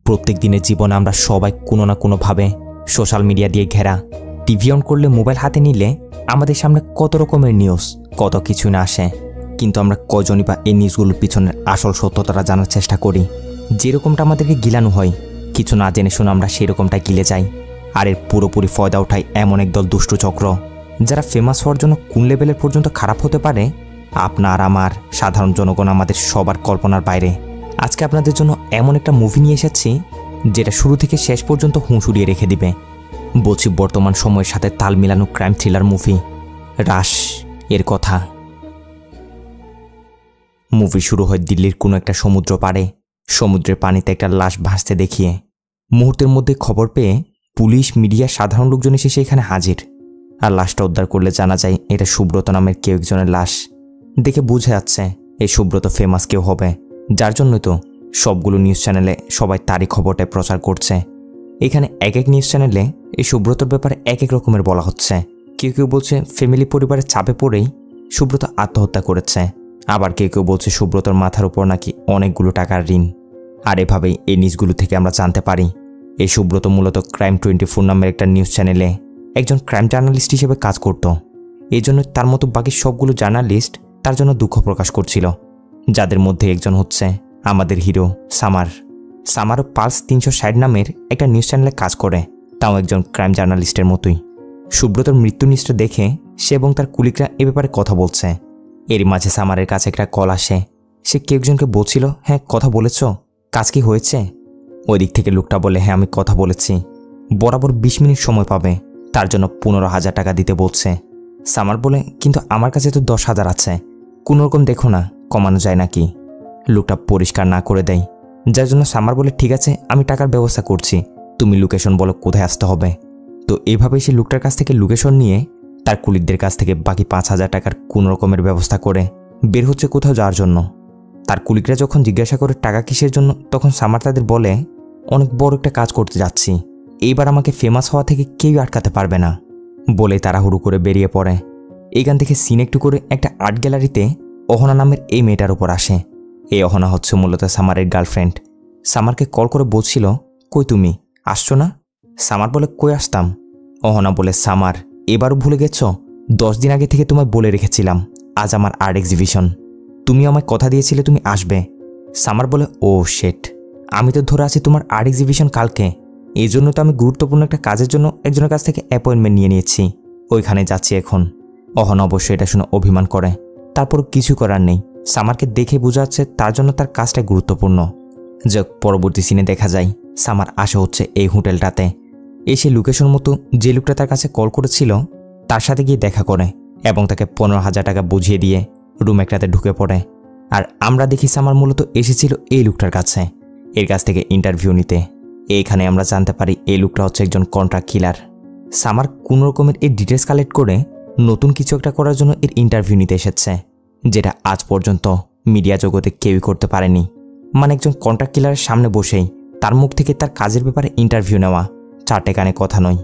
প্রত্যেক দিনের জীবনে আমরা সবাই কোনো না কোনোভাবে সোশ্যাল মিডিয়া দিয়ে ঘেরা। টিভি অন করলে, মোবাইল হাতে নিলে আমাদের সামনে কত রকমের নিউজ, কত কিছু না আসে, কিন্তু আমরা কজনই বা এই নিউজগুলোর পিছনের আসল সত্যতাটা জানার চেষ্টা করি। যেরকমটা আমাদেরকে গিলানো হয়, কিছু না জেনে শুনে আমরা সেরকমটাই গিলে যাই। আর এর পুরোপুরি ফয়দা ওঠায় এমন একদল দুষ্ট চক্র, যারা ফেমাস হওয়ার জন্য কোন লেভেলের পর্যন্ত খারাপ হতে পারে আপনার, আমার, সাধারণ জনগণ, আমাদের সবার কল্পনার বাইরে। আজকে আপনাদের জন্য এমন একটা মুভি নিয়ে এসেছি যেটা শুরু থেকে শেষ পর্যন্ত হুঁশ উড়িয়ে রেখে দিবে। বলছি বর্তমান সময়ের সাথে তাল মিলানো ক্রাইম থ্রিলার মুভি রাশ এর কথা। মুভি শুরু হয় দিল্লির কোনো একটা সমুদ্র পাড়ে। সমুদ্রের পানিতে একটা লাশ ভাসতে দেখিয়ে মুহূর্তের মধ্যে খবর পেয়ে পুলিশ, মিডিয়া, সাধারণ লোকজন এসে সেখানে হাজির। আর লাশটা উদ্ধার করলে জানা যায় এটা সুব্রত নামের কেউ একজনের লাশ। দেখে বোঝা যাচ্ছে এই সুব্রত ফেমাস কেউ হবে, যার জন্যই তো সবগুলো নিউজ চ্যানেলে সবাই তারই খবরটাই প্রচার করছে। এখানে এক এক নিউজ চ্যানেলে এই সুব্রতর ব্যাপারে এক এক রকমের বলা হচ্ছে। কেউ কেউ বলছে ফ্যামিলি পরিবারের চাপে পড়েই সুব্রত আত্মহত্যা করেছে, আবার কেউ কেউ বলছে সুব্রতর মাথার উপর নাকি অনেকগুলো টাকার ঋণ। আর এভাবেই এই নিউজগুলো থেকে আমরা জানতে পারি এই সুব্রত মূলত ক্রাইম 24 নামের একটা নিউজ চ্যানেলে একজন ক্রাইম জার্নালিস্ট হিসেবে কাজ করত। এই জন্য তার মতো বাকি সবগুলো জার্নালিস্ট তার জন্য দুঃখ প্রকাশ করছিল, যাদের মধ্যে একজন হচ্ছে আমাদের হিরো সামার। সামারও পালস 360 নামের একটা নিউজ চ্যানেলে কাজ করে, তাও একজন ক্রাইম জার্নালিস্টের মতোই। সুব্রতর মৃত্যু নিউজটা দেখে সে এবং তার কুলিকরা এ ব্যাপারে কথা বলছে। এরই মাঝে সামারের কাছে একটা কল আসে। সে কেউ একজনকে বলছিল, হ্যাঁ কথা বলেছ, কাজ কি হয়েছে? ওই দিক থেকে লোকটা বলে, হ্যাঁ আমি কথা বলেছি, বরাবর 20 মিনিট সময় পাবে, তার জন্য 15,000 টাকা দিতে বলছে। সামার বলে, কিন্তু আমার কাছে তো 10,000 আছে, কোনোরকম দেখো না কমানো যায় নাকি? লোকটা পরিষ্কার না করে দেয়, যার জন্য সামার বলে, ঠিক আছে আমি টাকার ব্যবস্থা করছি, তুমি লোকেশন বলো কোথায় আসতে হবে। তো এইভাবেই সে লোকটার কাছ থেকে লোকেশন নিয়ে তার কুলিকদের কাছ থেকে বাকি 5,000 টাকার কোনো রকমের ব্যবস্থা করে বের হচ্ছে কোথাও যাওয়ার জন্য। তার কুলিকরা যখন জিজ্ঞাসা করে টাকা কিসের জন্য, তখন সামার তাদের বলে, অনেক বড় একটা কাজ করতে যাচ্ছি, এইবার আমাকে ফেমাস হওয়া থেকে কেউ আটকাতে পারবে না বলে তাড়াহুড়ো করে বেরিয়ে পড়ে। এখান থেকে সিন একটু করে একটা আর্ট গ্যালারিতে অহনা নামের এই মেয়েটার উপর আসে। এই অহনা হচ্ছে মূলত সামারের গার্লফ্রেন্ড। সামারকে কল করে বলছিল, কই তুমি আসছো না? সামার বলে, কই আসতাম? অহনা বলে, সামার এবারও ভুলে গেছ? 10 দিন আগে থেকে তোমায় বলে রেখেছিলাম আজ আমার আর্ট এক্সিবিশন, তুমি আমায় কথা দিয়েছিলে তুমি আসবে। সামার বলে, ও শেট, আমি তো ধরে আছি তোমার আর্ট এক্সিবিশন কালকে, এই জন্য তো আমি গুরুত্বপূর্ণ একটা কাজের জন্য একজনের কাছ থেকে অ্যাপয়েন্টমেন্ট নিয়ে নিয়েছি, ওইখানে যাচ্ছি এখন। অহনা অবশ্যই এটা শুনে অভিমান করে, তারপর কিছু করার নেই, সামারকে দেখে বোঝা যাচ্ছে তার জন্য তার কাজটা গুরুত্বপূর্ণ। যাক, পরবর্তী সিনে দেখা যায় সামার আসা হচ্ছে এই হোটেলটাতে। এসে লোকেশন মতো যে লোকটা তার কাছে কল করেছিল তার সাথে গিয়ে দেখা করে এবং তাকে 15,000 টাকা বুঝিয়ে দিয়ে রুম একটাতে ঢুকে পড়ে। আর আমরা দেখি সামার মূলত এসেছিল এই লোকটার কাছে, এর কাছ থেকে ইন্টারভিউ নিতে। এইখানে আমরা জানতে পারি এই লোকটা হচ্ছে একজন কন্ট্রাক্ট কিলার। সামার কোনো রকমের এই ডিটেলস কালেক্ট করে নতুন কিছু একটা করার জন্য এর ইন্টারভিউ নিতে এসেছে, যেটা আজ পর্যন্ত মিডিয়া জগতে কেউই করতে পারেনি। মানে একজন কন্ট্রাক্ট কিলারের সামনে বসেই তার মুখ থেকে তার কাজের ব্যাপারে ইন্টারভিউ নেওয়া, চারটে কানে কথা নয়।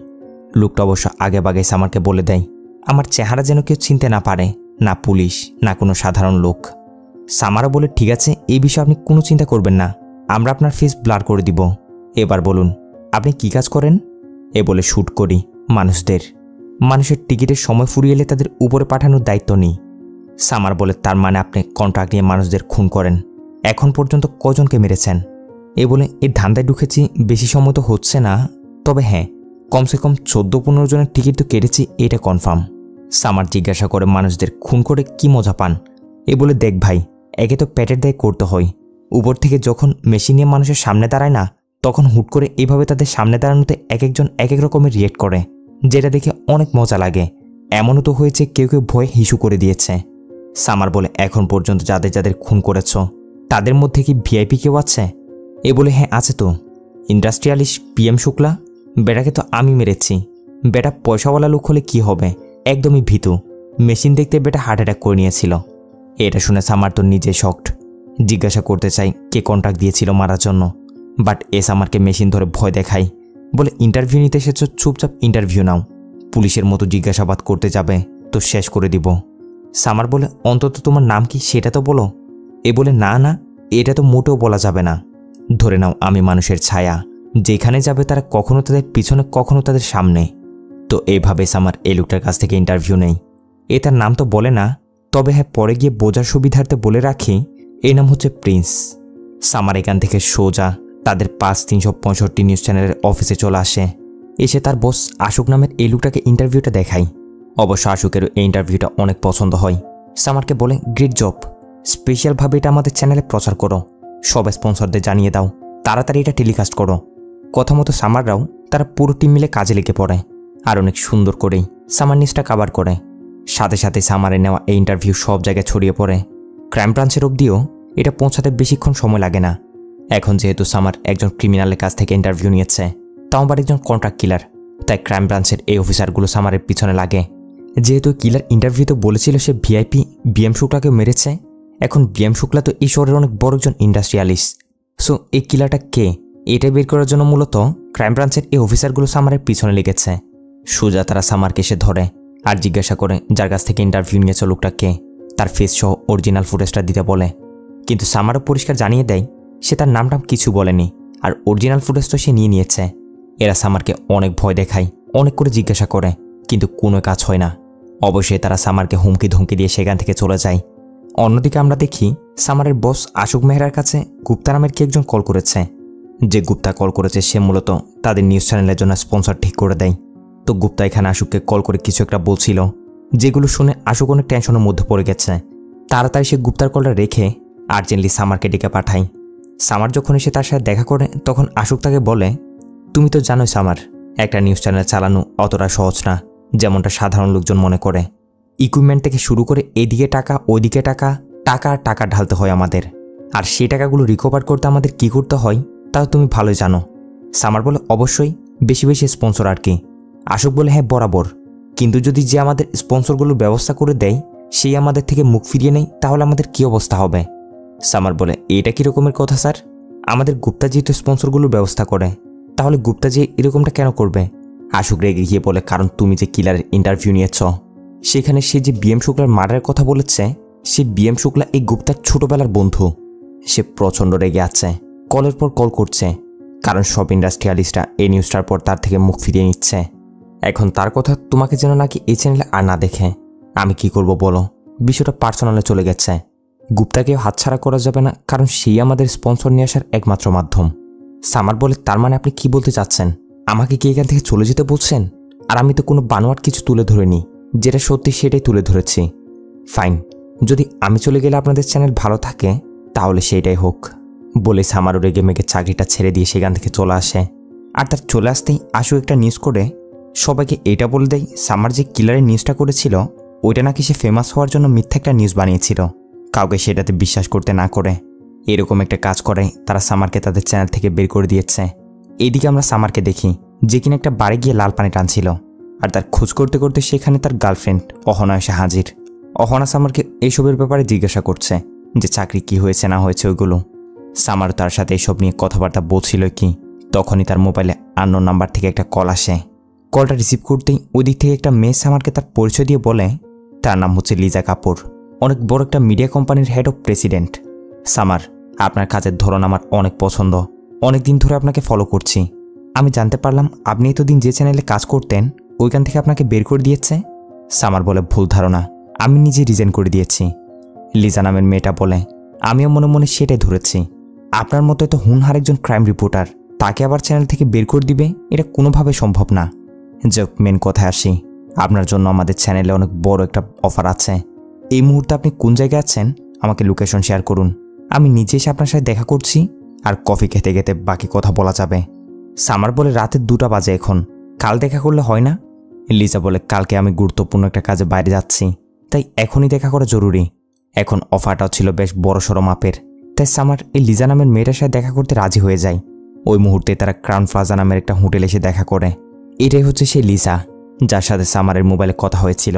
লোকটা অবশ্য আগে বাগে সামারকে বলে দেয়, আমার চেহারা যেন কেউ চিনতে না পারে, না পুলিশ না কোনো সাধারণ লোক। সামারও বলে, ঠিক আছে এই বিষয়ে আপনি কোনো চিন্তা করবেন না, আমরা আপনার ফেস ব্লার করে দিব। এবার বলুন আপনি কি কাজ করেন? এ বলে, শ্যুট করি মানুষের টিকিটের সময় ফুরিয়ে এলে তাদের উপরে পাঠানোর দায়িত্ব নিই। সামার বলে, তার মানে আপনি কন্ট্রাক্ট নিয়ে মানুষদের খুন করেন, এখন পর্যন্ত কজনকে মেরেছেন? এ বলে, এর ধান্দায় ঢুকেছি, বেশি সময় তো হচ্ছে না, তবে হ্যাঁ কমসে কম 14-15 জনের টিকিট তো কেটেছি, এটা কনফার্ম। সামার জিজ্ঞাসা করে, মানুষদের খুন করে কি মজা পান? এ বলে, দেখ ভাই, একে তো পেটের দায় করতে হয়, উপর থেকে যখন মেশিন নিয়ে মানুষের সামনে দাঁড়ায় না, তখন হুট করে এইভাবে তাদের সামনে দাঁড়ানোতে এক একজন এক এক রকমের রিয়েক্ট করে, যেটা দেখে অনেক মজা লাগে। এমনও তো হয়েছে কেউ কেউ ভয়ে হিসু করে দিয়েছে। সামার বলে, এখন পর্যন্ত যাদের যাদের খুন করেছ তাদের মধ্যে কি ভিআইপি কেউ আছে? এ বলে, হ্যাঁ আছে তো, ইন্ডাস্ট্রিয়ালিস্ট PM শুক্লা, বেটাকে তো আমি মেরেছি। বেটা পয়সাওয়ালা লোক হলে কি হবে, একদমই ভীতু, মেশিন দেখতে বেটা হার্ট অ্যাটাক করে নিয়েছিল। এটা শুনে সামার তো নিজে শকড। জিজ্ঞাসা করতে চাই কে কন্ট্রাক্ট দিয়েছিল মারার জন্য, বাট সামারকে মেশিন ধরে ভয় দেখাই, বলে, ইন্টারভিউ নিতে এসেছো, চুপচাপ ইন্টারভিউ নাও, পুলিশের মতো জিজ্ঞাসাবাদ করতে যাবে তো শেষ করে দিব। সামার বলে, অন্তত তোমার নাম কি সেটা তো বলো। এ বলে, না না, এটা তো মোটেও বলা যাবে না, ধরে নাও আমি মানুষের ছায়া, যেখানে যাবে তারা কখনো তাদের পিছনে কখনো তাদের সামনে। তো এইভাবে সামার এই লোকটার কাছ থেকে ইন্টারভিউ নেই। এ তার নাম তো বলে না, তবে হ্যাঁ পরে গিয়ে বোঝার সুবিধার্থে বলে রাখি এই নাম হচ্ছে প্রিন্স। সামার এখান থেকে সোজা তাদের 5/365 নিউজ চ্যানেলের অফিসে চলে আসে। এসে তার বস আশুক নামের এই লোকটাকে ইন্টারভিউটা দেখায়। অবশ্য আশুকেরও এই ইন্টারভিউটা অনেক পছন্দ হয়। সামারকে বলে, গ্রেট জব, স্পেশালভাবে এটা আমাদের চ্যানেলে প্রচার করো, সব স্পন্সরদের জানিয়ে দাও, তাড়াতাড়ি এটা টেলিকাস্ট করো। কথা মতো সামাররাও তারা পুরো টিম মিলে কাজে লেগে পড়ে আর অনেক সুন্দর করেই সামার নিউজটা কাভার করে। সাথে সাথে সামারের নেওয়া এই ইন্টারভিউ সব জায়গায় ছড়িয়ে পড়ে। ক্রাইম ব্রাঞ্চের অবধিও এটা পৌঁছাতে বেশিক্ষণ সময় লাগে না। এখন যেহেতু সামার একজন ক্রিমিনালের কাছ থেকে ইন্টারভিউ নিয়েছে, তাও আবার একজন কন্ট্রাক্ট কিলার, তাই ক্রাইম ব্রাঞ্চের এই অফিসারগুলো সামারের পিছনে লাগে। যেহেতু কিলার ইন্টারভিউতে বলেছিল সে ভিআইপি বিএম শুক্লাকে মেরেছে, এখন বিএম শুক্লা তো এই শহরের অনেক বড় একজন ইন্ডাস্ট্রিয়ালিস্ট। সো এই কিলারটা কে, এটা বের করার জন্য মূলত ক্রাইম ব্রাঞ্চের এই অফিসারগুলো সামারের পিছনে লেগেছে। সোজা তারা সামারকে এসে ধরে আর জিজ্ঞাসা করে যার কাছ থেকে ইন্টারভিউ নিয়েছে লোকটা কে, তার ফেস সহ অরিজিনাল ফুটেজটা দিতে বলে। কিন্তু সামারও পরিষ্কার জানিয়ে দেয় সে তার নামটাম কিছু বলেনি, আর অরিজিনাল ফুটেজ তো সে নিয়েছে। এরা সামারকে অনেক ভয় দেখায়, অনেক করে জিজ্ঞাসা করে, কিন্তু কোনো কাজ হয় না। অবশ্যই তারা সামারকে হুমকি ধমকি দিয়ে সেখান থেকে চলে যায়। অন্যদিকে আমরা দেখি সামারের বস আশুক মেহরার কাছে গুপ্তা নামের কি একজন কল করেছে। যে গুপ্তা কল করেছে সে মূলত তাদের নিউজ চ্যানেলের জন্য স্পন্সর ঠিক করে দেয়। তো গুপ্তা এখানে আশুককে কল করে কিছু একটা বলছিল, যেগুলো শুনে আশুক অনেক টেনশনের মধ্যে পড়ে গেছে। তাড়াতাড়ি সে গুপ্তার কলটা রেখে আর্জেন্টলি সামারকে ডেকে পাঠায়। সামার যখন এসে তার সাথে দেখা করে তখন আশুক তাকে বলে, তুমি তো জানোই সামার, একটা নিউজ চ্যানেল চালানো অতটা সহজ না যেমনটা সাধারণ লোকজন মনে করে। ইকুইপমেন্ট থেকে শুরু করে এদিকে টাকা ওইদিকে টাকা টাকা আর টাকা ঢালতে হয় আমাদের, আর সেই টাকাগুলো রিকভার করতে আমাদের কী করতে হয় তাও তুমি ভালোই জানো। সামার বলে, অবশ্যই, বেশি বেশি স্পন্সর আর কি। আশুক বলে, হ্যাঁ বরাবর, কিন্তু যদি যে আমাদের স্পন্সরগুলোর ব্যবস্থা করে দেয় সেই আমাদের থেকে মুখ ফিরিয়ে নেয় তাহলে আমাদের কী অবস্থা হবে। সামার বলে, এটা কী রকমের কথা স্যার, আমাদের গুপ্তা যেহেতু স্পন্সরগুলোর ব্যবস্থা করে তাহলে গুপ্তা যে এরকমটা কেন করবে। আশুক রেগে গিয়ে বলে, কারণ তুমি যে কিলারের ইন্টারভিউ নিয়েছ সেখানে সে যে বিএম শুক্লার মার্ডারের কথা বলেছে, সে বিএম শুক্লা এই গুপ্তার ছোটবেলার বন্ধু। সে প্রচণ্ড রেগে আছে, কলের পর কল করছে, কারণ সব ইন্ডাস্ট্রিয়ালিস্টরা এই নিউজটার পর তার থেকে মুখ ফিরিয়ে নিচ্ছে। এখন তার কথা তোমাকে যেন নাকি এই চ্যানেলে আর না দেখে। আমি কি করব বলো, বিষয়টা পার্সোনালে চলে গেছে। গুপ্তাকেও হাতছাড়া করা যাবে না, কারণ সেই আমাদের স্পন্সর নিয়ে আসার একমাত্র মাধ্যম। সামার বলে, তার মানে আপনি কি বলতে চাচ্ছেন, আমাকে কি এখান থেকে চলে যেতে বলছেন? আর আমি তো কোনো বানোয়াট কিছু তুলে ধরিনি, যেটা সত্যি সেটাই তুলে ধরেছি। ফাইন, যদি আমি চলে গেলে আপনাদের চ্যানেল ভালো থাকে তাহলে সেইটাই হোক। বলে সামারও রেগে মেগে চাকরিটা ছেড়ে দিয়ে সেখান থেকে চলে আসে। আর তার চলে আসতেই আশু একটা নিউজ করে সবাইকে এটা বলে দেয় সামার যে কিলারের নিউজটা করেছিল ওইটা নাকি সে ফেমাস হওয়ার জন্য মিথ্যা একটা নিউজ বানিয়েছিল, কাউকে সেটাতে বিশ্বাস করতে না করে। এরকম একটা কাজ করে তারা সামারকে তাদের চ্যানেল থেকে বের করে দিয়েছে। এইদিকে আমরা সামারকে দেখি যে কিনা একটা বাড়ি গিয়ে লাল পানি টানছিল, আর তার খোঁজ করতে করতে সেখানে তার গার্লফ্রেন্ড অহনা এসে হাজির। অহনা সামারকে এইসবের ব্যাপারে জিজ্ঞাসা করছে যে চাকরি কি হয়েছে না হয়েছে ওইগুলো। সামার তার সাথে এইসব নিয়ে কথাবার্তা বলছিল কি, তখনই তার মোবাইলে আননোন নাম্বার থেকে একটা কল আসে। কলটা রিসিভ করতেই ওই দিক থেকে একটা মেয়ে সামারকে তার পরিচয় দিয়ে বলে তার নাম হচ্ছে লিজা কাপুর, অনেক বড় একটা মিডিয়া কোম্পানির হেড অফ প্রেসিডেন্ট। সামার, আপনার কাজের ধরন আমার অনেক পছন্দ, অনেক দিন ধরে আপনাকে ফলো করছি। আমি জানতে পারলাম আপনি এতদিন যে চ্যানেলে কাজ করতেন ওইখান থেকে আপনাকে বের করে দিয়েছে। সামার বলে, ভুল ধারণা, আমি নিজে রিজাইন করে দিয়েছি। লিজা নামের মেয়েটা বলে, আমিও মনে মনে সেটাই ধরেছি, আপনার মতো এত হুনহার একজন ক্রাইম রিপোর্টার তাকে আবার চ্যানেল থেকে বের করে দিবে এটা কোনোভাবে সম্ভব না। যাক, মেন কথায় আসি, আপনার জন্য আমাদের চ্যানেলে অনেক বড় একটা অফার আছে। এই মুহূর্তে আপনি কোন জায়গায় আছেন আমাকে লোকেশন শেয়ার করুন, আমি নিজে এসে আপনার সাথে দেখা করছি, আর কফি খেতে খেতে বাকি কথা বলা যাবে। সামার বলে, রাতের 2টা বাজে এখন, কাল দেখা করলে হয় না? লিজা বলে, কালকে আমি গুরুত্বপূর্ণ একটা কাজে বাইরে যাচ্ছি, তাই এখনই দেখা করা জরুরি। এখন অফারটাও ছিল বেশ বড়সড় মাপের, তাই সামার এই লিজা নামের মেয়েটার সাথে দেখা করতে রাজি হয়ে যায়। ওই মুহূর্তে তারা ক্রাউন প্লাজা নামের একটা হোটেলে এসে দেখা করে। এটাই হচ্ছে সেই লিজা যার সাথে সামারের মোবাইলে কথা হয়েছিল।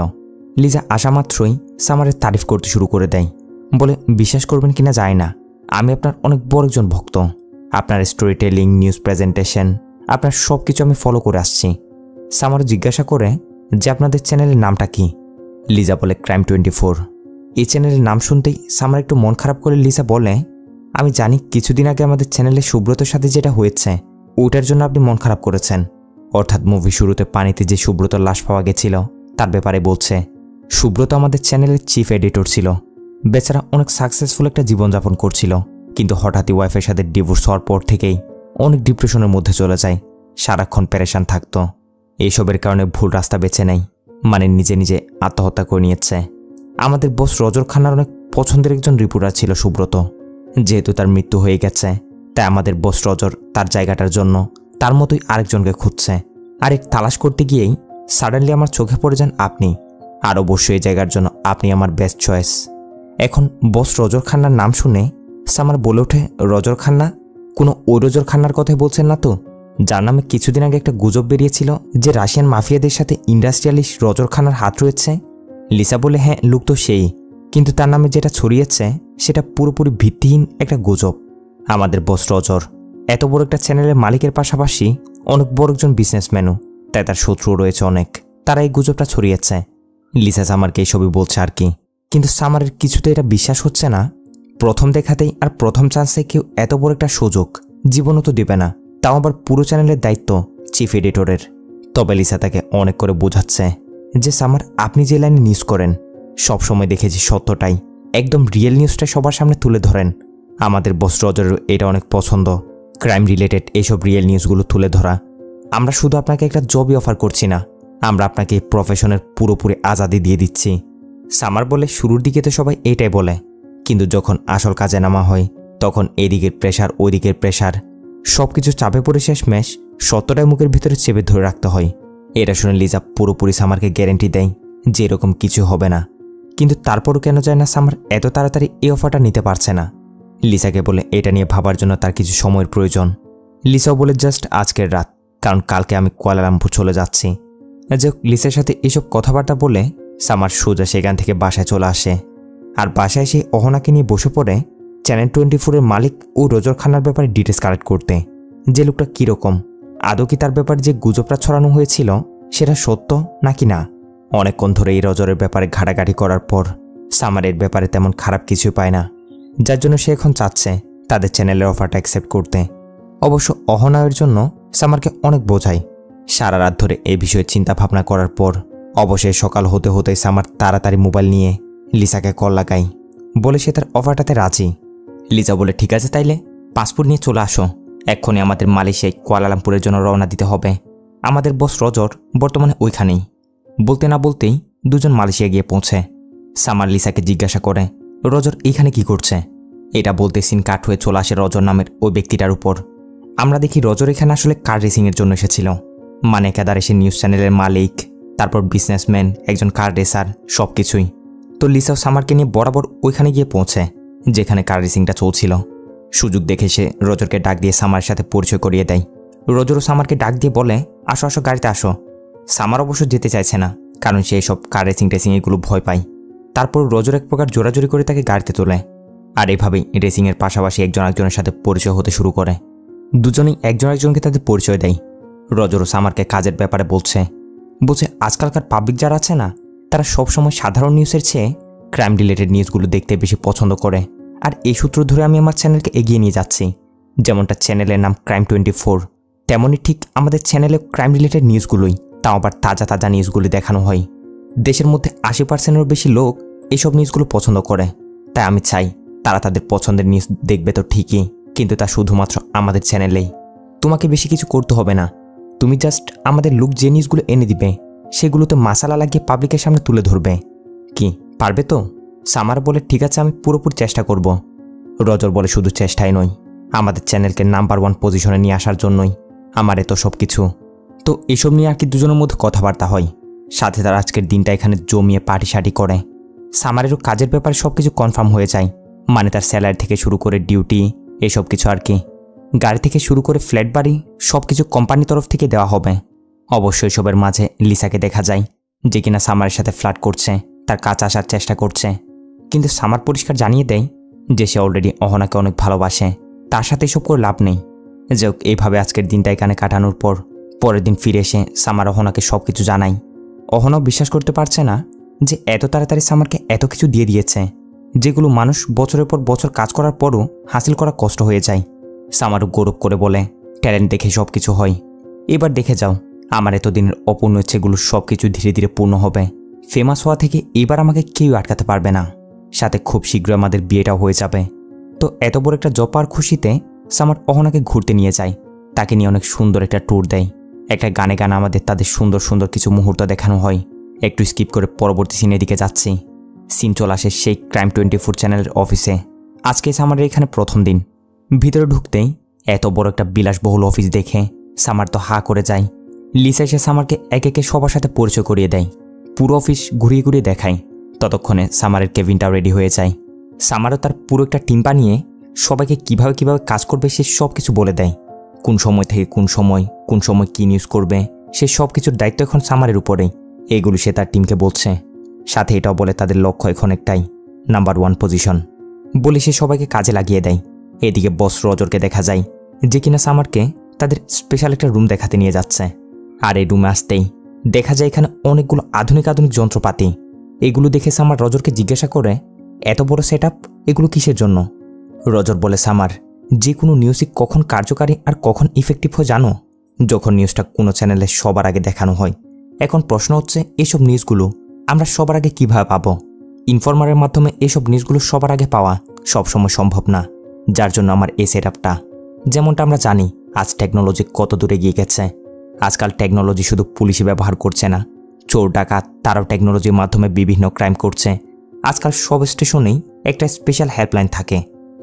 লিজা আসা মাত্রই সামারের তারিফ করতে শুরু করে দেয়, বলে, বিশ্বাস করবেন কিনা যায় না, আমি আপনার অনেক বড় একজন ভক্ত। আপনার স্টোরি টেলিং, নিউজ প্রেজেন্টেশন, আপনার সব কিছু আমি ফলো করে আসছি। সামার জিজ্ঞাসা করে যে আপনাদের চ্যানেলের নামটা কি? লিজা বলে, ক্রাইম 24। এই চ্যানেলের নাম শুনতেই সামার একটু মন খারাপ করে লিজা বলে, আমি জানি কিছুদিন আগে আমাদের চ্যানেলে সুব্রতর সাথে যেটা হয়েছে ওটার জন্য আপনি মন খারাপ করেছেন। অর্থাৎ মুভি শুরুতে পানিতে যে সুব্রতর লাশ পাওয়া গেছিল তার ব্যাপারে বলছে। সুব্রত আমাদের চ্যানেলের চিফ এডিটর ছিল। বেচারা অনেক সাকসেসফুল একটা জীবনযাপন করছিল, কিন্তু হঠাৎই ওয়াইফের সাথে ডিভোর্স হওয়ার পর থেকেই অনেক ডিপ্রেশনের মধ্যে চলে যায়। সারাক্ষণ পেরেশান থাকতো। এইসবের কারণে ভুল রাস্তা বেছে নেয়, মানে নিজে নিজে আত্মহত্যা করে নিয়েছে। আমাদের বস রজর খান্নার অনেক পছন্দের একজন রিপোর্টার ছিল সুব্রত। যেহেতু তার মৃত্যু হয়ে গেছে, তাই আমাদের বস রজর তার জায়গাটার জন্য তার মতোই আরেকজনকে খুঁজছে। আর এই তালাশ করতে গিয়েই সাডেনলি আমার চোখে পড়ে যান আপনি। আর অবশ্যই এই জায়গার জন্য আপনি আমার বেস্ট চয়েস। এখন বস রজর খান্নার নাম শুনে সামার বলে ওঠে, রজর খান্না? কোনো ওই রজর খান্নার কথাই বলছেন না তো, যার নামে কিছুদিন আগে একটা গুজব বেরিয়েছিল যে রাশিয়ান মাফিয়াদের সাথে ইন্ডাস্ট্রিয়ালিস্ট রজর খান্নার হাত রয়েছে? লিসা বলে, হ্যাঁ, লোক তো সেই, কিন্তু তার নামে যেটা ছড়িয়েছে সেটা পুরোপুরি ভিত্তিহীন একটা গুজব। আমাদের বস রজর এত বড় একটা চ্যানেলের মালিকের পাশাপাশি অনেক বড় একজন বিজনেসম্যানও, তাই তার শত্রুও রয়েছে অনেক। তারা এই গুজবটা ছড়িয়েছে। লিসা সামারকে এইসবই বলছে আর কি, কিন্তু সামারের কিছুতে এটা বিশ্বাস হচ্ছে না। প্রথম দেখাতেই আর প্রথম চান্সে কেউ এত বড় একটা সুযোগ জীবনও তো দেবে না, তাও আবার পুরো চ্যানেলের দায়িত্ব চিফ এডিটরের। তবে লিসা তাকে অনেক করে বোঝাচ্ছে যে সামার, আপনি যে লাইনে নিউজ করেন সবসময় দেখেছি সত্যটাই, একদম রিয়েল নিউজটা সবার সামনে তুলে ধরেন। আমাদের বস রজরের এটা অনেক পছন্দ, ক্রাইম রিলেটেড এইসব রিয়েল নিউজগুলো তুলে ধরা। আমরা শুধু আপনাকে একটা জবই অফার করছি না, আমরা আপনাকে এই প্রফেশনের পুরোপুরি আজাদি দিয়ে দিচ্ছি। সামার বলে, শুরুর দিকে তো সবাই এটাই বলে, কিন্তু যখন আসল কাজে নামা হয় তখন এদিকের প্রেশার ওইদিকের প্রেশার, সব কিছু চাপে পড়ে শেষমেশ সত্যটাই মুখের ভিতরে চেপে ধরে রাখতে হয়। এটা শুনে লিজা পুরোপুরি সামারকে গ্যারেন্টি দেয় যে এরকম কিছু হবে না। কিন্তু তারপরও কেন যায় না সামার এত তাড়াতাড়ি এই অফারটা নিতে পারছে না। লিসাকে বলে এটা নিয়ে ভাবার জন্য তার কিছু সময়ের প্রয়োজন। লিসাও বলে, জাস্ট আজকের রাত, কারণ কালকে আমি কুয়ালালামপুর চলে যাচ্ছি। যে লিসার সাথে এসব কথাবার্তা বলে সামার সোজা সেখান থেকে বাসায় চলে আসে। আর বাসায় এসে অহনাকে নিয়ে বসে পড়ে চ্যানেল 24-এর মালিক ও রজর খান্নার ব্যাপারে ডিটেলস কালেক্ট করতে, যে লোকটা কীরকম, আদৌ কি তার ব্যাপারে যে গুজবটা ছড়ানো হয়েছিল সেটা সত্য নাকি না। অনেকক্ষণ ধরে এই রজরের ব্যাপারে ঘাটাঘাটি করার পর সামারের ব্যাপারে তেমন খারাপ কিছুই পায় না, যার জন্য সে এখন চাচ্ছে তাদের চ্যানেলের অফারটা অ্যাকসেপ্ট করতে। অবশ্য অহনায়ের জন্য সামারকে অনেক বোঝায়। সারা রাত ধরে এই বিষয়ে চিন্তা ভাবনা করার পর অবশ্যই সকাল হতে হতে সামার তাড়াতাড়ি মোবাইল নিয়ে লিসাকে কল লাগায়, বলে সে তার অফারটাতে রাজি। লিসা বলে, ঠিক আছে, তাইলে পাসপোর্ট নিয়ে চলে আসো, এক্ষুনি আমাদের মালয়েশিয়ায় কুয়ালালামপুরের জন্য রওনা দিতে হবে। আমাদের বস রজর বর্তমানে ওইখানেই। বলতে না বলতেই দুজন মালয়েশিয়া গিয়ে পৌঁছে। সামার লিসাকে জিজ্ঞাসা করে, রজর এইখানে কি করছে? এটা বলতে সিন কাট হয়ে চলে আসে রজর নামের ওই ব্যক্তিটার উপর। আমরা দেখি রজর এখানে আসলে কার রেসিংয়ের জন্য এসেছিল, মানে একাধারে সে নিউজ চ্যানেলের মালিক, তারপর বিজনেসম্যান, একজন কার রেসার, সব কিছুই। তো লিসাও সামারকে নিয়ে বরাবর ওইখানে গিয়ে পৌঁছে যেখানে কার রেসিংটা চলছিল। সুযোগ দেখে সে রজরকে ডাক দিয়ে সামারের সাথে পরিচয় করিয়ে দেয়। রজরও সামারকে ডাক দিয়ে বলে, আসো আসো, গাড়িতে আসো। সামার অবশ্য যেতে চাইছে না, কারণ সে সব কার রেসিং টেসিং এগুলো ভয় পায়। তারপর রজর এক প্রকার জোরাজোরি করে তাকে গাড়িতে তোলে। আর এভাবেই রেসিংয়ের পাশাপাশি একজন একজনের সাথে পরিচয় হতে শুরু করে। দুজনেই একজন একজনকে তাদের পরিচয় দেয়। রজরও সামারকে কাজের ব্যাপারে বলছে আজকালকার পাবলিক যারা আছে না, তারা সবসময় সাধারণ নিউজের চেয়ে ক্রাইম রিলেটেড নিউজগুলো দেখতে বেশি পছন্দ করে। আর এই সূত্র ধরে আমি আমার চ্যানেলকে এগিয়ে নিয়ে যাচ্ছি। যেমনটা চ্যানেলের নাম ক্রাইম 24, তেমনই ঠিক আমাদের চ্যানেলে ক্রাইম রিলেটেড নিউজগুলোই, তাও আবার তাজা তাজা নিউজগুলি দেখানো হয়। দেশের মধ্যে 80%-এরও বেশি লোক এইসব নিউজগুলো পছন্দ করে। তাই আমি চাই তারা তাদের পছন্দের নিউজ দেখবে তো ঠিকই, কিন্তু তা শুধুমাত্র আমাদের চ্যানেলেই। তোমাকে বেশি কিছু করতে হবে না, তুমি জাস্ট আমাদের লোক যে নিউজগুলো এনে দিবে সেগুলোতে মাসালা লাগিয়ে পাবলিকের সামনে তুলে ধরবে। কি পারবে তো? সামার বলে, ঠিক আছে, আমি পুরোপুরি চেষ্টা করব। রজর বলে, শুধু চেষ্টাই নয়, আমাদের চ্যানেলকে নাম্বার 1 পজিশনে নিয়ে আসার জন্যই আমার এত সব কিছু। তো এসব নিয়ে আর কি দুজনের মধ্যে কথাবার্তা হয়। সাথে তার আজকের দিনটা এখানে জমিয়ে পার্টি শাটি করে। সামারেরও কাজের ব্যাপারে সব কিছু কনফার্ম হয়ে যায়, মানে তার স্যালারি থেকে শুরু করে ডিউটি, এসব কিছু আর কি। গাড়ি থেকে শুরু করে ফ্ল্যাট বাড়ি সব কিছু কোম্পানির তরফ থেকে দেওয়া হবে। অবশ্যই সবের মাঝে লিসাকে দেখা যায়, যে কিনা সামারের সাথে ফ্লার্ট করছে, তার কাছে আসার চেষ্টা করছে। কিন্তু সামার পরিষ্কার জানিয়ে দেয় যে সে অলরেডি অহনাকে অনেক ভালোবাসে, তার সাথে এসব করে লাভ নেই। যে এইভাবে আজকের দিনটা এখানে কাটানোর পর পরের দিন ফিরে এসে সামার অহনাকে সব কিছু জানায়। অহনাও বিশ্বাস করতে পারছে না যে এত তাড়াতাড়ি সামারকে এত কিছু দিয়ে দিয়েছে, যেগুলো মানুষ বছরের পর বছর কাজ করার পরও হাসিল করা কষ্ট হয়ে যায়। সামারও গৌরব করে বলে, ট্যালেন্ট দেখে সব কিছু হয়। এবার দেখে যাও, আমার এতদিনের অপূর্ণ ইচ্ছেগুলো সব কিছু ধীরে ধীরে পূর্ণ হবে। ফেমাস হওয়া থেকে এবার আমাকে কেউ আটকাতে পারবে না। সাথে খুব শীঘ্র আমাদের বিয়েটাও হয়ে যাবে। তো এত বড় একটা জব পাওয়ার খুশিতে সামার অহনাকে ঘুরতে নিয়ে যায়। তাকে নিয়ে অনেক সুন্দর একটা ট্যুর দেয়। একটা গানে গানে আমাদের তাদের সুন্দর সুন্দর কিছু মুহূর্ত দেখানো হয়। একটু স্কিপ করে পরবর্তী সিনের দিকে যাচ্ছি। সিন চলে আসে সেই ক্রাইম 24 চ্যানেলের অফিসে। আজকে সামারের এখানে প্রথম দিন। ভিতরে ঢুকতেই এত বড় একটা বিলাসবহুল অফিস দেখে সামার তো হা করে যায়। লিসা এসে সামারকে একে একে সবার সাথে পরিচয় করিয়ে দেয়। পুরো অফিস ঘুরিয়ে ঘুরিয়ে দেখায়। ততক্ষণে সামারের কেবিনটাও রেডি হয়ে যায়। সামারও তার পুরো একটা টিম বানিয়ে সবাইকে কিভাবে কাজ করবে সে সব কিছু বলে দেয়। কোন সময় থেকে কোন সময় কী নিউজ করবে সে সব কিছুর দায়িত্ব এখন সামারের উপরেই। এগুলো সে তার টিমকে বলছে। সাথে এটাও বলে তাদের লক্ষ্য এখন একটাই, নাম্বার 1 পজিশন। বলে সে সবাইকে কাজে লাগিয়ে দেয়। এদিকে বস রজরকে দেখা যায়, যে কিনা সামারকে তাদের স্পেশাল একটা রুম দেখাতে নিয়ে যাচ্ছে। আর এই রুমে আসতেই দেখা যায় এখানে অনেকগুলো আধুনিক যন্ত্রপাতি। এগুলো দেখে সামার রজরকে জিজ্ঞাসা করে, এত বড় সেটআপ এগুলো কিসের জন্য? রজর বলে, সামার, যে কোনো নিউজই কখন কার্যকারী আর কখন ইফেক্টিভ হয় জানো? যখন নিউজটা কোনো চ্যানেলে সবার আগে দেখানো হয়। এখন প্রশ্ন হচ্ছে, এসব নিউজগুলো আমরা সবার আগে কীভাবে পাবো? ইনফরমারের মাধ্যমে এসব নিউজগুলো সবার আগে পাওয়া সবসময় সম্ভব না। যার জন্য আমার এই সেটআপটা। যেমনটা আমরা জানি আজ টেকনোলজি কত দূরে গিয়ে গেছে। আজকাল টেকনোলজি শুধু পুলিশই ব্যবহার করছে না, চোর ডাকাত তারাও টেকনোলজির মাধ্যমে বিভিন্ন ক্রাইম করছে। আজকাল সব স্টেশনেই একটা স্পেশাল হেল্পলাইন থাকে,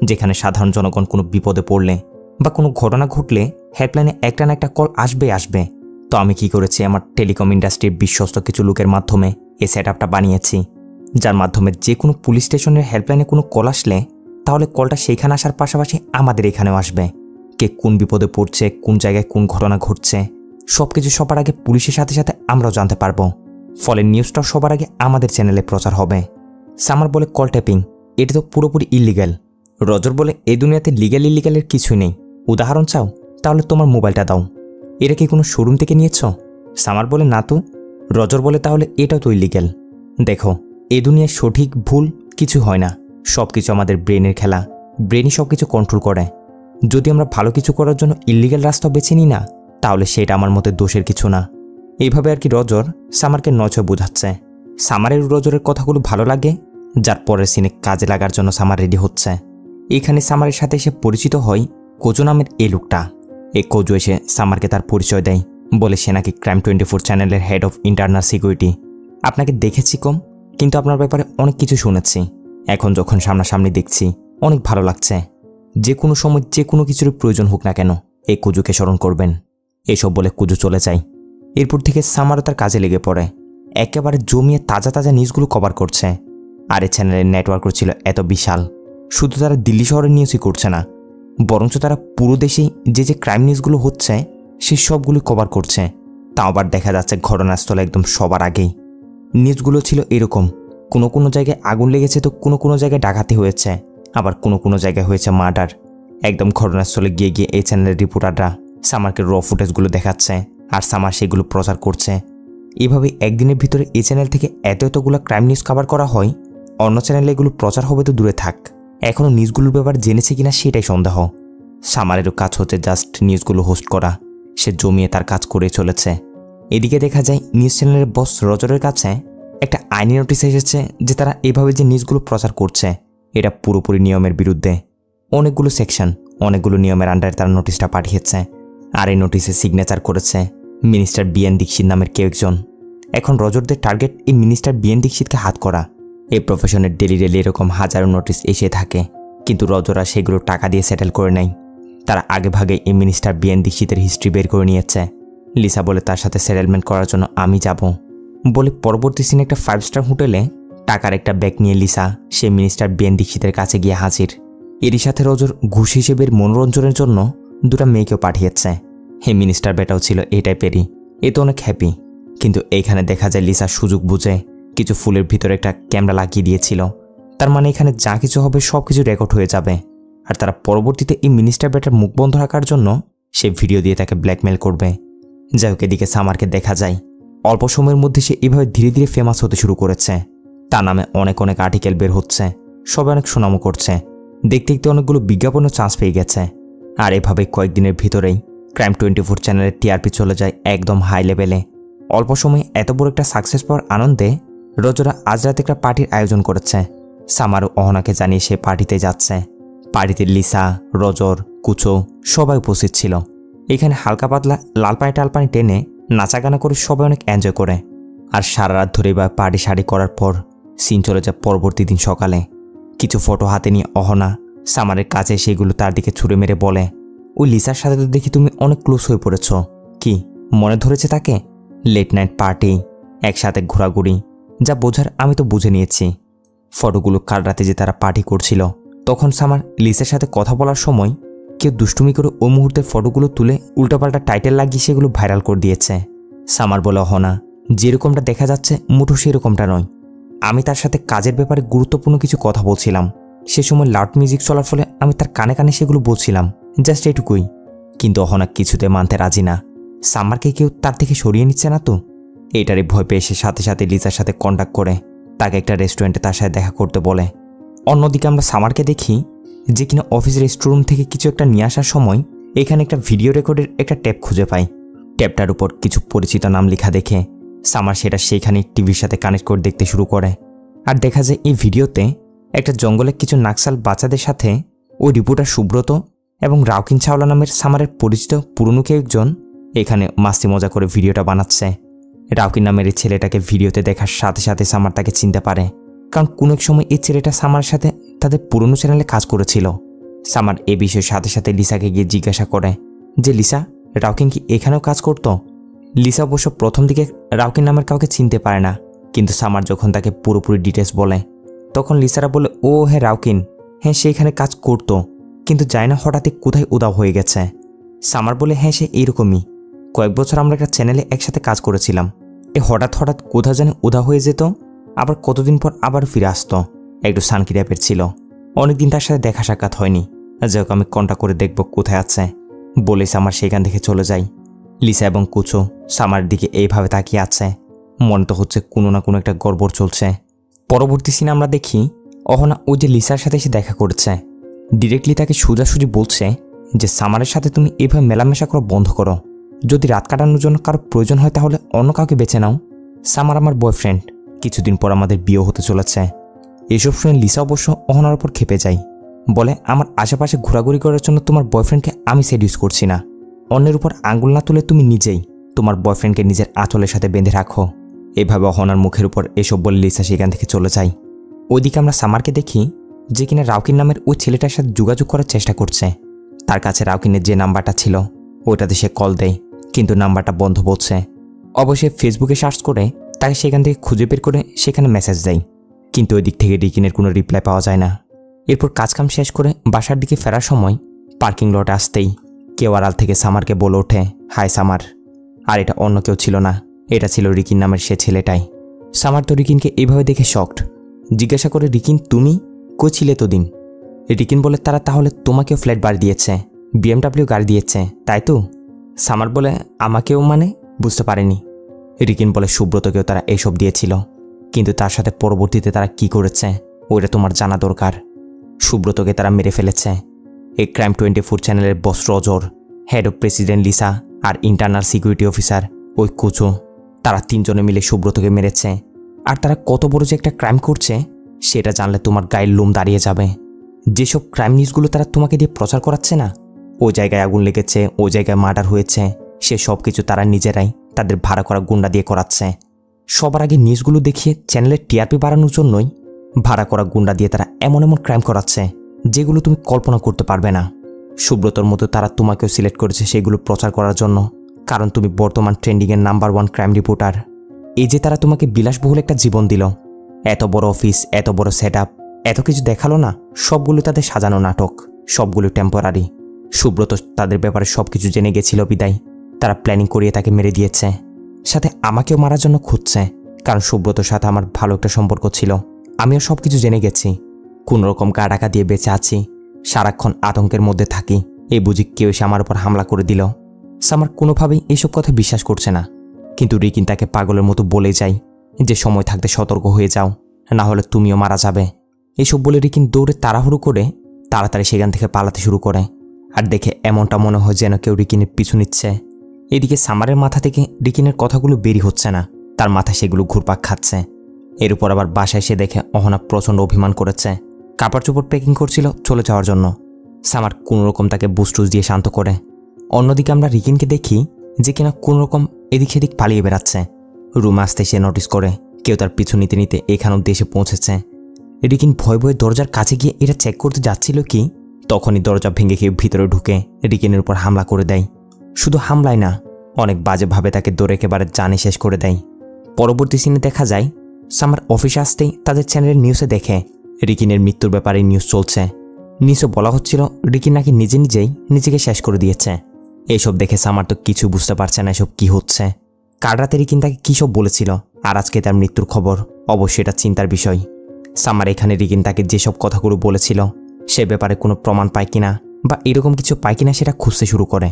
যেখানে সাধারণ জনগণ কোনো বিপদে পড়লে বা কোনো ঘটনা ঘটলে হেল্পলাইনে একটা না একটা কল আসবে। তো আমি কি করেছি, আমার টেলিকম ইন্ডাস্ট্রির বিশ্বস্ত কিছু লোকের মাধ্যমে এই সেটআপটা বানিয়েছি, যার মাধ্যমে যে কোনো পুলিশ স্টেশনের হেল্পলাইনে কোনো কল আসলে তাহলে কলটা সেইখানে আসার পাশাপাশি আমাদের এখানেও আসবে। কে কোন বিপদে পড়ছে, কোন জায়গায় কোন ঘটনা ঘটছে সব কিছু সবার আগে পুলিশের সাথে সাথে আমরাও জানতে পারবো। ফলে নিউজটাও সবার আগে আমাদের চ্যানেলে প্রচার হবে। সামার বলে, কল ট্যাপিং এটা তো পুরোপুরি ইলিগ্যাল। রজর বলে, এই দুনিয়াতে লিগ্যাল ইলিগ্যালের কিছুই নেই। উদাহরণ চাও? তাহলে তোমার মোবাইলটা দাও। এটা কি কোনো শোরুম থেকে নিয়েছ? সামার বলে, না তো। রজর বলে, তাহলে এটাও তো ইলিগ্যাল। দেখো, এ দুনিয়ায় সঠিক ভুল কিছু হয় না, সব কিছু আমাদের ব্রেনের খেলা। ব্রেনই সব কিছু কন্ট্রোল করে। যদি আমরা ভালো কিছু করার জন্য ইলিগ্যাল রাস্তা বেছে নিই না, তাহলে সেটা আমার মতে দোষের কিছু না। এইভাবে আর কি রজর সামারকে নয় বোঝাচ্ছে। সামারের রজরের কথাগুলো ভালো লাগে, যার পরের সিনে কাজে লাগার জন্য সামার রেডি হচ্ছে। এখানে সামারের সাথে এসে পরিচিত হয় কোজো নামের এই লোকটা। এই কোজো এসে সামারকে তার পরিচয় দেয়, বলে সে নাকি ক্রাইম 24 চ্যানেলের হেড অফ ইন্টারনাল সিকিউরিটি। আপনাকে দেখেছি কম, কিন্তু আপনার ব্যাপারে অনেক কিছু শুনেছি। এখন যখন সামনাসামনি দেখছি অনেক ভালো লাগছে। যে কোনো সময় যে কোনো কিছুর প্রয়োজন হোক না কেন এই কুজুকে স্মরণ করবেন। এসব বলে কুজু চলে যায়। এরপর থেকে সামারও তার কাজে লেগে পড়ে। একেবারে জমিয়ে তাজা নিউজগুলো কভার করছে। আর এই চ্যানেলের নেটওয়ার্কও ছিল এত বিশাল, শুধু তারা দিল্লি শহরের নিউজই করছে না, বরঞ্চ তারা পুরো দেশেই যে ক্রাইম নিউজগুলো হচ্ছে সেই সবগুলো কভার করছে। তাও আবার দেখা যাচ্ছে ঘটনাস্থলে একদম সবার আগেই। নিউজগুলো ছিল এরকম, কোনো জায়গায় আগুন লেগেছে, তো কোনো জায়গায় ডাকাতি হয়েছে, আবার কোনো জায়গায় হয়েছে মার্ডার। একদম ঘটনাস্থলে গিয়ে এই চ্যানেলের রিপোর্টাররা সামারকে র ফুটেজগুলো দেখাচ্ছে, আর সামার সেগুলো প্রচার করছে। এভাবে একদিনের ভিতরে এই চ্যানেল থেকে এতগুলো ক্রাইম নিউজ কভার করা হয়। অন্য চ্যানেলে এগুলো প্রচার হবে তো দূরে থাক, এখনও নিউজগুলোর ব্যাপার জেনেছে কিনা সেটাই সন্দেহ। সামারেরও কাজ হচ্ছে জাস্ট নিউজগুলো হোস্ট করা। সে জমিয়ে তার কাজ করে চলেছে। এদিকে দেখা যায় নিউজ চ্যানেলের বস রজরের কাছে একটা আইনি নোটিশ এসেছে যে তারা এভাবে যে নিউজগুলো প্রচার করছে এটা পুরোপুরি নিয়মের বিরুদ্ধে। অনেকগুলো সেকশন, অনেকগুলো নিয়মের আন্ডারে তারা নোটিশটা পাঠিয়েছে। আর এই নোটিশে সিগনেচার করেছে মিনিস্টার বিএন দীক্ষিত নামের কেউ একজন। এখন রজরদের টার্গেট এই মিনিস্টার বিএন দীক্ষিতকে হাত করা। এই প্রফেশনের ডেলি এরকম হাজারো নোটিশ এসে থাকে, কিন্তু রজরা সেগুলো টাকা দিয়ে সেটেল করে নেয়। তারা আগে ভাগে এই মিনিস্টার বিএন দীক্ষিতের হিস্ট্রি বের করে নিয়েছে। লিসা বলে, তার সাথে সেটেলমেন্ট করার জন্য আমি যাব বলে পরবর্তী সিনে একটা 5 স্টার হোটেলে টাকার একটা ব্যাগ নিয়ে লিসা সে মিনিস্টার বিএন দীক্ষিতের কাছে গিয়ে হাজির। এরই সাথে রজর ঘুষ হিসেবে মনোরঞ্জনের জন্য 2টা মেয়েকেও পাঠিয়েছে। হে মিনিস্টার বেটাও ছিল এই টাইপেরই, এ তো অনেক হ্যাপি। কিন্তু এইখানে দেখা যায় লিসা সুযোগ বুঝে কিছু ফুলের ভিতরে একটা ক্যামেরা লাগিয়ে দিয়েছিল। তার মানে এখানে যা কিছু হবে সব কিছু রেকর্ড হয়ে যাবে। আর তারা পরবর্তীতে এই মিনিস্টার বেটার মুখ বন্ধ রাখার জন্য সে ভিডিও দিয়ে তাকে ব্ল্যাকমেল করবে। যাই হোক, এদিকে সামারকে দেখা যায় অল্প সময়ের মধ্যে সে এভাবে ধীরে ধীরে ফেমাস হতে শুরু করেছে। তার নামে অনেক আর্টিকেল বের হচ্ছে। সবাই অনেক সুনামও করছে। দেখতে দেখতে অনেকগুলো বিজ্ঞাপনও চান্স পেয়ে গেছে। আর এভাবে কয়েকদিনের ভিতরেই ক্রাইম 24 চ্যানেলের টিআরপি চলে যায় একদম হাই লেভেলে। অল্প সময়ে এত বড় একটা সাকসেস পাওয়ার আনন্দে রোজরা আজ রাতে একটা পার্টির আয়োজন করেছে। সামার ও অহনাকে জানিয়ে সে পার্টিতে যাচ্ছে। পার্টিতে লিসা, রজর, কুচো সবাই উপস্থিত ছিল। এখানে হালকা পাতলা লাল পানি টাল পানি টেনে নাচাগানা করে সবাই অনেক এনজয় করে। আর সারা রাত ধরে বা পার্টি শাড়ি করার পর সিন চলে যায় পরবর্তী দিন সকালে। কিছু ফটো হাতে নিয়ে অহনা সামারের কাছে সেগুলো তার দিকে ছুঁড়ে মেরে বলে, ওই লিসার সাথে তো দেখি তুমি অনেক ক্লোজ হয়ে পড়েছ, কি মনে ধরেছে তাকে? লেট নাইট পার্টি, একসাথে ঘোরাঘুরি, যা বোঝার আমি তো বুঝে নিয়েছি। ফটোগুলো কাল রাতে যে তারা পার্টি করছিল তখন সামার লিসার সাথে কথা বলার সময় কেউ দুষ্টুমি করে ওই মুহূর্তের ফটোগুলো তুলে উল্টাপাল্টা টাইটেল লাগিয়ে সেগুলো ভাইরাল করে দিয়েছে। সামার বলে, অহনা যেরকমটা দেখা যাচ্ছে মুঠো সেরকমটা নয়। আমি তার সাথে কাজের ব্যাপারে গুরুত্বপূর্ণ কিছু কথা বলছিলাম। সে সময় লাউড মিউজিক চলার ফলে আমি তার কানে কানে সেগুলো বলছিলাম, জাস্ট এটুকুই। কিন্তু অহনা কিছুতে মানতে রাজি না। সামারকে কেউ তার থেকে সরিয়ে নিচ্ছে না তো। এটারই ভয় পেয়ে সে সাথে সাথে লিসার সাথে কন্ট্যাক্ট করে তাকে একটা রেস্টুরেন্টে তার সাথে দেখা করতে বলে। অন্যদিকে আমরা সামারকে দেখি যে কিনা অফিসের স্টোররুম থেকে কিছু একটা নিয়ে আসার সময় এখানে একটা ভিডিও রেকর্ডের একটা ট্যাপ খুঁজে পাই। ট্যাপটার উপর কিছু পরিচিত নাম লেখা দেখে সামার সেটা সেইখানে টিভির সাথে কানেক্ট করে দেখতে শুরু করে। আর দেখা যায় এই ভিডিওতে একটা জঙ্গলে কিছু নাক্সাল বাচ্চাদের সাথে ওই রিপোর্টার সুব্রত এবং রাউকিন চাওলা নামের সামারের পরিচিত পুরনো কেউ একজন এখানে মাস্তি মজা করে ভিডিওটা বানাচ্ছে। রাউকিন নামের এই ছেলেটাকে ভিডিওতে দেখার সাথে সাথে সামার তাকে চিনতে পারে, কারণ কোনো এক সময় এই ছেলেটা সামারের সাথে তাদের পুরনো চ্যানেলে কাজ করেছিল। সামার এ বিষয়ের সাথে সাথে লিসাকে গিয়ে জিজ্ঞাসা করে যে লিসা, রাউকিন কি এখানেও কাজ করতো? লিসা অবশ্য প্রথম দিকে রাউকিন নামের কাউকে চিনতে পারে না, কিন্তু সামার যখন তাকে পুরোপুরি ডিটেলস বলে তখন লিসারা বলে, ও হ্যাঁ রাউকিন, হ্যাঁ সে এখানে কাজ করতো, কিন্তু জানি না হঠাৎই কোথায় উধাও হয়ে গেছে। সামার বলে, হ্যাঁ সে এইরকমই, কয়েক বছর আমরা একটা চ্যানেলে একসাথে কাজ করেছিলাম। হঠাৎ কোথাও যেন উধাও হয়ে যেত, আবার কতদিন পর আবার ফিরে আসতো। একটু সানকি টাইপের ছিল। অনেকদিন তার সাথে দেখা সাক্ষাৎ হয়নি, যাই হোক আমি কন্ট্যাক্ট করে দেখব কোথায় আছে বলে সামার সেখান থেকে চলে যাই। লিসা এবং কুচো সামারের দিকে এইভাবে তাকিয়ে আছে, মনে তো হচ্ছে কোনো না কোনো একটা গড়বড় চলছে। পরবর্তী সিনে আমরা দেখি অহনা ওই যে লিসার সাথে এসে দেখা করছে ডিরেক্টলি তাকে সোজাসুজি বলছে যে সামারের সাথে তুমি এভাবে মেলামেশা করা বন্ধ করো। যদি রাত কাটানোর জন্য কারো প্রয়োজন হয় তাহলে অন্য কাউকে বেছে নাও। সামার আমার বয়ফ্রেন্ড, কিছুদিন পর আমাদের বিয়ে হতে চলেছে। এসব শুনে লিসা অবশ্য অহনার ওপর খেপে যায়, বলে আমার আশেপাশে ঘোরাঘুরি করার জন্য তোমার বয়ফ্রেন্ডকে আমি সেডিউস করছি না। অন্যের উপর আঙুল না তুলে তুমি নিজেই তোমার বয়ফ্রেন্ডকে নিজের আঁচলের সাথে বেঁধে রাখো। এভাবে অহনার মুখের উপর এসব বলে লিসা সেখান থেকে চলে যায়। ওইদিকে আমরা সামারকে দেখি যে কিনা রাউকিন নামের ওই ছেলেটার সাথে যোগাযোগ করার চেষ্টা করছে। তার কাছে রাউকিনের যে নাম্বারটা ছিল ওইটাতে সে কল দেয়, কিন্তু নাম্বারটা বন্ধ বলছে। অবশ্যই ফেসবুকে সার্চ করে তাকে সেখান থেকে খুঁজে বের করে সেখানে মেসেজ দেয়, কিন্তু ওই দিক থেকে রিকিনের কোনো রিপ্লাই পাওয়া যায় না। এরপর কাজকাম শেষ করে বাসার দিকে ফেরার সময় পার্কিং লটে আসতেই কেউ আড়াল থেকে সামারকে বলে ওঠে, হাই সামার। আর এটা অন্য কেউ ছিল না, এটা ছিল রিকিন নামের সে ছেলেটাই। সামার তো রিকিনকে এইভাবে দেখে শকড, জিজ্ঞাসা করে, রিকিন তুমি কই ছিলে তো দিন? রিকিন বলে, তারা তাহলে তোমাকেও ফ্ল্যাট বাড়ি দিয়েছে, BMW গাড়ি দিয়েছে, তাই তো? সামার বলে, আমাকেও মানে বুঝতে পারেনি। রিকিন বলে, সুব্রতকেও তারা এইসব দিয়েছিল, কিন্তু তার সাথে পরবর্তীতে তারা কি করেছে ওইটা তোমার জানা দরকার। সুব্রতকে তারা মেরে ফেলেছে। এই ক্রাইম 24 চ্যানেলের boss Roger, head of president Lisa আর ইন্টারনাল সিকিউরিটি অফিসার ওই কুচো, তারা তিনজনে মিলে সুব্রতকে মেরেছে। আর তারা কত বড় যে একটা ক্রাইম করছে সেটা জানলে তোমার গায়ের লোম দাঁড়িয়ে যাবে। যেসব ক্রাইম নিউজগুলো তারা তোমাকে দিয়ে প্রচার করাচ্ছে না, ওই জায়গায় আগুন লেগেছে, ওই জায়গায় মার্ডার হয়েছে, সে সব কিছু তারা নিজেরাই তাদের ভাড়া করা গুন্ডা দিয়ে করাচ্ছে। সবার আগে নিউজগুলো দেখিয়ে চ্যানেলের টিআরপি বাড়ানোর জন্যই ভাড়া করা গুন্ডা দিয়ে তারা এমন এমন ক্রাইম করাচ্ছে যেগুলো তুমি কল্পনা করতে পারবে না। সুব্রতর মতো তারা তোমাকেও সিলেক্ট করেছে সেগুলো প্রচার করার জন্য, কারণ তুমি বর্তমান ট্রেন্ডিংয়ের নাম্বার 1 ক্রাইম রিপোর্টার। এই যে তারা তোমাকে বিলাসবহুল একটা জীবন দিল, এত বড় অফিস, এত বড় সেট আপ, এত কিছু দেখালো না, সবগুলো তাদের সাজানো নাটক, সবগুলো টেম্পোরারি। সুব্রত তাদের ব্যাপারে সব কিছু জেনে গেছিল বিদায় তারা প্ল্যানিং করিয়ে তাকে মেরে দিয়েছে। সাথে আমাকেও মারার জন্য খুঁজছে, কারণ সুব্রতর সাথে আমার ভালো একটা সম্পর্ক ছিল। আমিও সব কিছু জেনে গেছি, কোনোরকম গা ঢাকা দিয়ে বেঁচে আছি, সারাক্ষণ আতঙ্কের মধ্যে থাকি। এই বুঝি কেউ এসে আমার উপর হামলা করে দিল। সামার কোনোভাবেই এইসব কথা বিশ্বাস করছে না, কিন্তু রিকিন তাকে পাগলের মতো বলে যায় যে সময় থাকতে সতর্ক হয়ে যাও, না হলে তুমিও মারা যাবে। এইসব বলে রিকিন দৌড়ে তাড়াহুড়ো করে তাড়াতাড়ি সেখান থেকে পালাতে শুরু করে। আর দেখে এমনটা মনে হয় যেন কেউ রিকিনের পিছু নিচ্ছে। এদিকে সামারের মাথা থেকে রিকিনের কথাগুলো বেরিয়ে হচ্ছে না, তার মাথায় সেগুলো ঘুরপাক খাচ্ছে। এর উপর আবার বাসায় এসে দেখে অহনা প্রচণ্ড অভিমান করেছে, কাপড় চোপড় প্যাকিং করছিল চলে যাওয়ার জন্য। সামার কোনোরকম তাকে বুস্টুস দিয়ে শান্ত করে। অন্যদিকে আমরা রিকিনকে দেখি যে কিনা কোনোরকম এদিক সেদিক পালিয়ে বেড়াচ্ছে। রুমে আসতে সে নোটিস করে কেউ তার পিছু নিতে নিতে এখানে দেশে পৌঁছেছে। রিকিন ভয়ে ভয়ে দরজার কাছে গিয়ে এটা চেক করতে যাচ্ছিল কি তখনই দরজা ভেঙে খেয়ে ভিতরে ঢুকে রিকিনের উপর হামলা করে দেয়। শুধু হামলায় না, অনেক বাজেভাবে তাকে দৌড়ে একেবারে জানে শেষ করে দেয়। পরবর্তী সিনে দেখা যায় সামার অফিসে আসতেই তাদের চ্যানেলের নিউজে দেখে রিকিনের মৃত্যুর ব্যাপারে নিউজ চলছে। নিউজে বলা হচ্ছিল রিকিন নাকি নিজে নিজেই নিজেকে শেষ করে দিয়েছে। এইসব দেখে সামার তো কিছু বুঝতে পারছে না এসব কি হচ্ছে। কাল রাতে রিকিন তাকে কী সব বলেছিল আর আজকে তার মৃত্যুর খবর, অবশ্যই এটা চিন্তার বিষয়। সামার এখানে রিকিন তাকে যেসব কথাগুলো বলেছিল সে ব্যাপারে কোনো প্রমাণ পায় কিনা বা এরকম কিছু পায় কিনা সেটা খুঁজতে শুরু করে।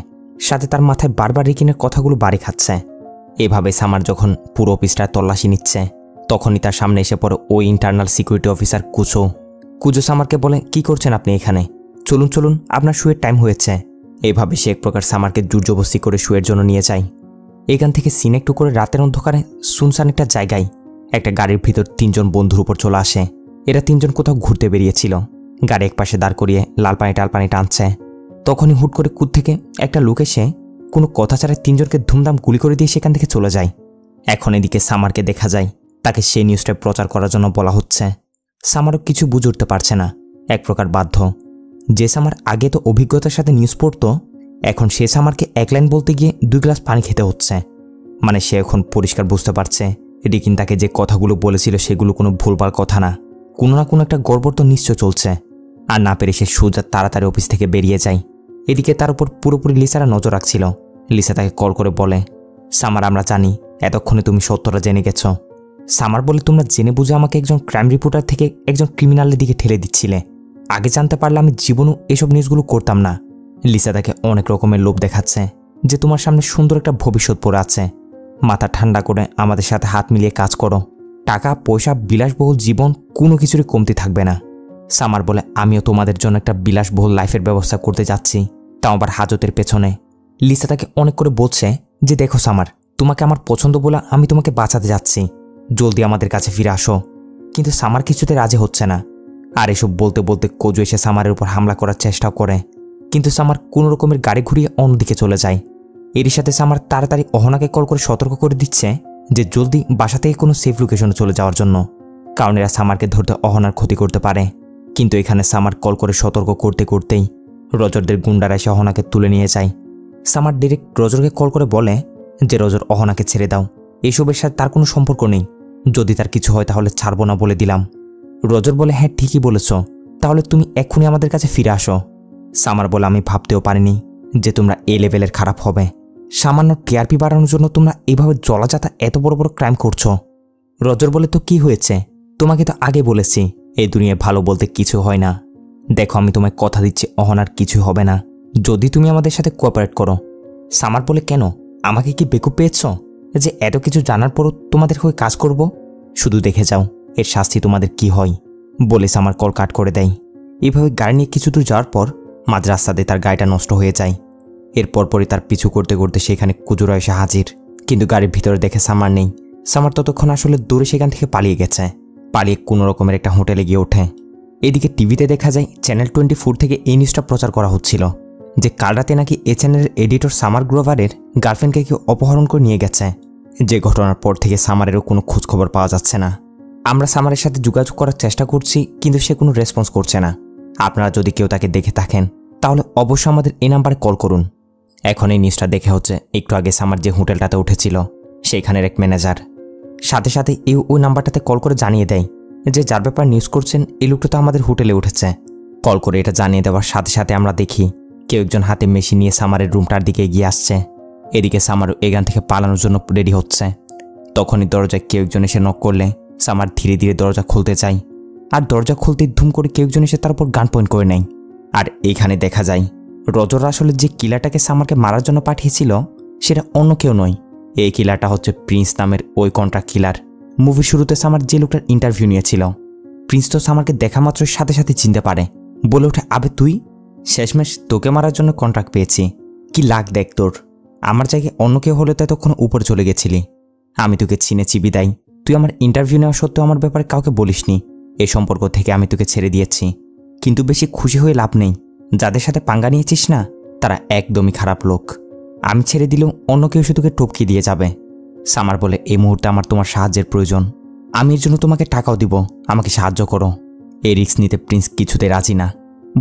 সাথে তার মাথায় বারবার রিকিনের কথাগুলো বাড়ি খাচ্ছে। এভাবে সামার যখন পুরো অফিসটা তল্লাশি নিচ্ছে তখনই তার সামনে এসে পড়ে ওই ইন্টারনাল সিকিউরিটি অফিসার কুজো সামারকে বলে, কি করছেন আপনি এখানে? চলুন চলুন, আপনার শুয়ের টাইম হয়েছে। এইভাবে সে এক প্রকার সামারকে জোরজবস্তি করে শুয়ের জন্য নিয়ে যায়। এখান থেকে সিন একটু করে রাতের অন্ধকারে শুনশান একটা জায়গায় একটা গাড়ির ভিতর 3 জন বন্ধুর উপর চলে আসে। এরা 3 জন কোথাও ঘুরতে বেরিয়েছিল। গাড়ি এক পাশে দাঁড় করিয়ে লাল পানি টালপানি টানছে। তখনই হুট করে কুদ থেকে একটা লোক এসে কোনো কথা ছাড়াই 3 জনকে ধুমধাম গুলি করে দিয়ে সেখান থেকে চলে যায়। এখন এদিকে সামারকে দেখা যায় তাকে সেই নিউজটা প্রচার করার জন্য বলা হচ্ছে। সামারও কিছু বুঝে উঠতে পারছে না, এক প্রকার বাধ্য। যে সামার আগে তো অভিজ্ঞতার সাথে নিউজ পড়তো, এখন সে সামারকে এক লাইন বলতে গিয়ে 2 গ্লাস পানি খেতে হচ্ছে। মানে সে এখন পরিষ্কার বুঝতে পারছে রিকিন তাকে যে কথাগুলো বলেছিল সেগুলো কোনো ভুলভাল কথা না, কোনো না কোনো একটা গড়বড় তো নিশ্চয় চলছে। আর না পেরে সে সোজা তাড়াতাড়ি অফিস থেকে বেরিয়ে যায়। এদিকে তার উপর পুরোপুরি লিসারা নজর রাখছিল। লিসা তাকে কল করে বলে, সামার আমরা জানি এতক্ষণে তুমি সত্যটা জেনে গেছ। সামার বলে, তোমরা জেনে বুঝে আমাকে একজন ক্রাইম রিপোর্টার থেকে একজন ক্রিমিনালের দিকে ঠেলে দিচ্ছিলে। আগে জানতে পারলে আমি জীবনও এসব নিউজগুলো করতাম না। লিসা তাকে অনেক রকমের লোভ দেখাচ্ছে যে তোমার সামনে সুন্দর একটা ভবিষ্যৎ পড়ে আছে, মাথা ঠান্ডা করে আমাদের সাথে হাত মিলিয়ে কাজ করো, টাকা পয়সা বিলাসবহুল জীবন কোনো কিছুরই কমতি থাকবে না। সামার বলে, আমিও তোমাদের জন্য একটা বিলাসবহুল লাইফের ব্যবস্থা করতে যাচ্ছি, তাও আবার হাজতের পেছনে। লিসা তাকে অনেক করে বলছে যে দেখো সামার, তোমাকে আমার পছন্দ বলে আমি তোমাকে বাঁচাতে যাচ্ছি, জলদি আমাদের কাছে ফিরে আসো। কিন্তু সামার কিছুতে রাজি হচ্ছে না। আর এসব বলতে বলতে কোজো এসে সামারের উপর হামলা করার চেষ্টাও করে, কিন্তু সামার কোনো রকমের গাড়ি ঘুরিয়ে অন্যদিকে চলে যায়। এরই সাথে সামার তাড়াতাড়ি অহনাকে কল করে সতর্ক করে দিচ্ছে যে জলদি বাসা থেকে কোনো সেফ লোকেশনে চলে যাওয়ার জন্য, কারণ এরা সামারকে ধরতে অহনার ক্ষতি করতে পারে। কিন্তু এখানে সামার কল করে সতর্ক করতে করতেই রজরদের গুন্ডারা এসে অহনাকে তুলে নিয়ে যায়। সামার ডিরেক্ট রজরকে কল করে বলে যে রজর অহনাকে ছেড়ে দাও, এইসবের সাথে তার কোনো সম্পর্ক নেই, যদি তার কিছু হয় তাহলে ছাড়বো না বলে দিলাম। রজর বলে, হ্যাঁ ঠিকই বলেছ, তাহলে তুমি এক্ষুনি আমাদের কাছে ফিরে আসো। সামার বলে, আমি ভাবতেও পারিনি যে তোমরা এই লেভেলের খারাপ হবে। সামান্য টিআরপি বাড়ানোর জন্য তোমরা এইভাবে জলাজাতা এত বড় বড় ক্রাইম করছো। রজর বলে, তো কি হয়েছে? তোমাকে তো আগে বলেছি এই দুনিয়ায় ভালো বলতে কিছু হয় না। দেখো আমি তোমায় কথা দিচ্ছি অহনার কিছু হবে না, যদি তুমি আমাদের সাথে কোঅপারেট করো। সামার বলে, কেন? আমাকে কি বেকুব পেয়েছ যে এত কিছু জানার পরও তোমাদের হয়ে কাজ করব? শুধু দেখে যাও এর শাস্তি তোমাদের কি হয়। বলে সামার কল কাট করে দেয়। এভাবে গাড়ি নিয়ে কিছু দূর যাওয়ার পর মাঝ রাস্তাতে তার গাড়িটা নষ্ট হয়ে যায়। এরপর পরই তার পিছু করতে করতে সেখানে কুজুরা এসে হাজির, কিন্তু গাড়ির ভিতরে দেখে সামার নেই। সামার ততক্ষণ আসলে দূরে সেখান থেকে পালিয়ে গেছে। পালিয়ে কোনো রকমের একটা হোটেলে গিয়ে ওঠে। এদিকে টিভিতে দেখা যায় চ্যানেল 24 থেকে এই নিউজটা প্রচার করা হচ্ছিল যে কাল রাতে নাকি এই চ্যানেলের এডিটর সামার গ্রোভারের গার্লফ্রেন্ডকে কেউ অপহরণ করে নিয়ে গেছে। যে ঘটনার পর থেকে সামারেরও কোনো খোঁজখবর পাওয়া যাচ্ছে না। আমরা সামারের সাথে যোগাযোগ করার চেষ্টা করছি, কিন্তু সে কোনো রেসপন্স করছে না। আপনারা যদি কেউ তাকে দেখে থাকেন তাহলে অবশ্যই আমাদের এই নাম্বারে কল করুন। এখন এই নিউজটা দেখে হচ্ছে একটু আগে সামার যে হোটেলটাতে উঠেছিল সেইখানের এক ম্যানেজার সাথে সাথে ওই নাম্বারটাতে কল করে জানিয়ে দেয় যে যার ব্যাপার নিউজ করছেন এই লোকটা তো আমাদের হোটেলে উঠেছে। কল করে এটা জানিয়ে দেওয়ার সাথে সাথে আমরা দেখি কেউ একজন হাতে মেশিন নিয়ে সামারের রুমটার দিকে এগিয়ে আসছে। এদিকে সামার এখান থেকে পালানোর জন্য রেডি হচ্ছে। তখনই দরজায় কেউ একজন এসে নক করলে সামার ধীরে ধীরে দরজা খুলতে চায়, আর দরজা খুলতেই ধুম করে কেউ একজন এসে তার উপর গান পয়েন্ট করে নেয়। আর এইখানে দেখা যায় রজর আসলে যে কিলারটাকে সামারকে মারার জন্য পাঠিয়েছিল সেটা অন্য কেউ নয়, এই কিলারটা হচ্ছে প্রিন্স নামের ওই কন্ট্রাক্ট কিলার। মুভি শুরুতে সামার যে লোকটার ইন্টারভিউ নিয়েছিল। প্রিন্স তো সামারকে দেখা মাত্র সাথে সাথে চিনতে পারে, বলে ওঠে, আবে তুই? শেষমেশ তোকে মারার জন্য কন্ট্রাক্ট পেয়েছি। কি লাগ দেখ তোর, আমার জায়গায় অন্য কেউ হলে তো তখন উপরে চলে গেছিলি। আমি তোকে চিনেছি বিদায়, তুই আমার ইন্টারভিউ নেওয়া সত্ত্বেও আমার ব্যাপারে কাউকে বলিসনি। এই সম্পর্ক থেকে আমি তোকে ছেড়ে দিয়েছি, কিন্তু বেশি খুশি হয়ে লাভ নেই। যাদের সাথে পাঙ্গা নিয়েছিস না, তারা একদমই খারাপ লোক। আমি ছেড়ে দিলেও অন্য কেউ এসে তোকে টপকিয়ে দিয়ে যাবে। সামার বলে, এই মুহূর্তে আমার তোমার সাহায্যের প্রয়োজন, আমি এর জন্য তোমাকে টাকাও দিব, আমাকে সাহায্য করো। এই রিস্ক নিতে প্রিন্স কিছুতে রাজি না,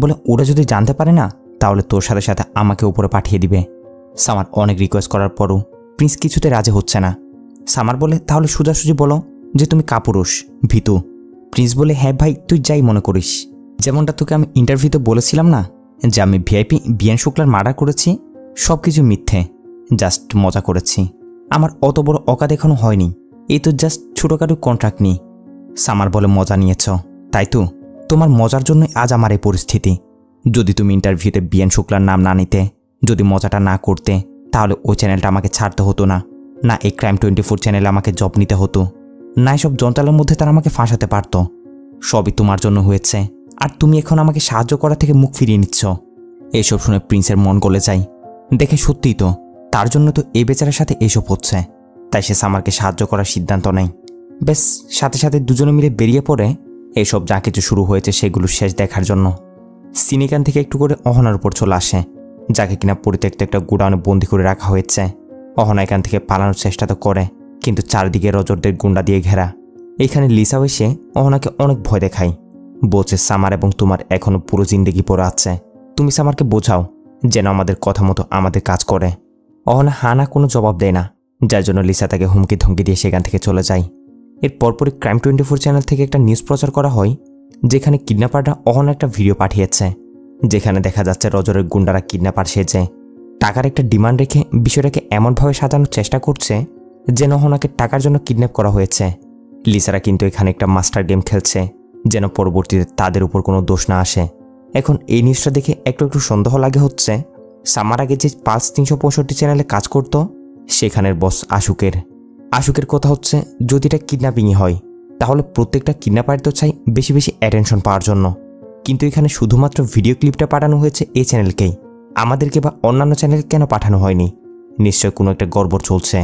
বলে ওরা যদি জানতে পারে না তাহলে তোর সাথে সাথে আমাকে উপরে পাঠিয়ে দিবে। সামার অনেক রিকোয়েস্ট করার পরও প্রিন্স কিছুতে রাজি হচ্ছে না। সামার বলে, তাহলে সোজাসুজি বলো যে তুমি কাপুরুষ, ভীতু। প্রিন্স বলে, হ্যাঁ ভাই, তুই যাই মনে করিস। যেমনটা তোকে আমি ইন্টারভিউতে বলেছিলাম না যে আমি ভিআইপি বিয়ান শুক্লার মার্ডার করেছি, সব কিছু মিথ্যে, জাস্ট মজা করেছি। আমার অত বড় অকাদ এখনো হয়নি, এই তো জাস্ট ছোটোখাটো কন্ট্রাক্ট নিই। সামার বলে, মজা নিয়েছ তাই তো? তোমার মজার জন্যই আজ আমার এই পরিস্থিতি। যদি তুমি ইন্টারভিউতে বিয়ান শুক্লার নাম না নিতে, যদি মজাটা না করতে, তাহলে ওই চ্যানেলটা আমাকে ছাড়তে হতো না, না এই ক্রাইম 24 চ্যানেলে আমাকে জব নিতে হতো, না এসব জঞ্জালের মধ্যে তারা আমাকে ফাঁসাতে পারত। সবই তোমার জন্য হয়েছে, আর তুমি এখন আমাকে সাহায্য করা থেকে মুখ ফিরিয়ে নিচ্ছ। এইসব শুনে প্রিন্সের মন গলে যায়। দেখে সত্যিই তো, তার জন্য তো এই বেচারার সাথে এসব হচ্ছে। তাই সে সামারকে সাহায্য করার সিদ্ধান্ত নেয়। বেশ, সাথে সাথে দুজনে মিলে বেরিয়ে পড়ে এইসব যা কিছু শুরু হয়েছে সেগুলো শেষ দেখার জন্য। সিনিকান থেকে একটু করে অহনার উপর চলে আসে, যাকে কিনা পরিত্যক্ত একটা গোডাউনে বন্দি করে রাখা হয়েছে। অহনা এখান থেকে পালানোর চেষ্টা তো করে, কিন্তু চারদিকে রজরদের গুন্ডা দিয়ে ঘেরা। এইখানে লিসাও এসে অহনাকে অনেক ভয় দেখায়, বলছে সামার এবং তোমার এখনো পুরো জিন্দেগি পড়ে আছে, তুমি সামারকে বোঝাও যেন আমাদের কথা মতো আমাদের কাজ করে। অহনা হানা কোনো জবাব দেয় না, যার জন্য লিসা তাকে হুমকি ধমকি দিয়ে সেখান থেকে চলে যায়। এর পরপরই ক্রাইম 24 চ্যানেল থেকে একটা নিউজ প্রচার করা হয়, যেখানে কিডন্যাপাররা অহনা একটা ভিডিও পাঠিয়েছে, যেখানে দেখা যাচ্ছে রজরের গুন্ডারা কিডন্যাপার সেজে টাকার একটা ডিমান্ড রেখে বিষয়টাকে এমনভাবে সাজানোর চেষ্টা করছে যেন অহনাকে টাকার জন্য কিডন্যাপ করা হয়েছে। লিসারা কিন্তু এখানে একটা মাস্টার গেম খেলছে, যেন পরবর্তীতে তাদের উপর কোনো দোষ না আসে। এখন এই নিউজটা দেখে একটু একটু সন্দেহ লাগে হচ্ছে সামার আগে যে 5365 চ্যানেলে কাজ করত সেখানের বস আশুকের কথা হচ্ছে, যদি এটা কিডন্যাপিংই হয় তাহলে প্রত্যেকটা কিডন্যাপার তো চাই বেশি বেশি অ্যাটেনশন পাওয়ার জন্য, কিন্তু এখানে শুধুমাত্র ভিডিও ক্লিপটা পাঠানো হয়েছে এই চ্যানেলকেই, আমাদেরকে বা অন্যান্য চ্যানেলকে কেন পাঠানো হয়নি? নিশ্চয় কোনো একটা গড়বড় চলছে।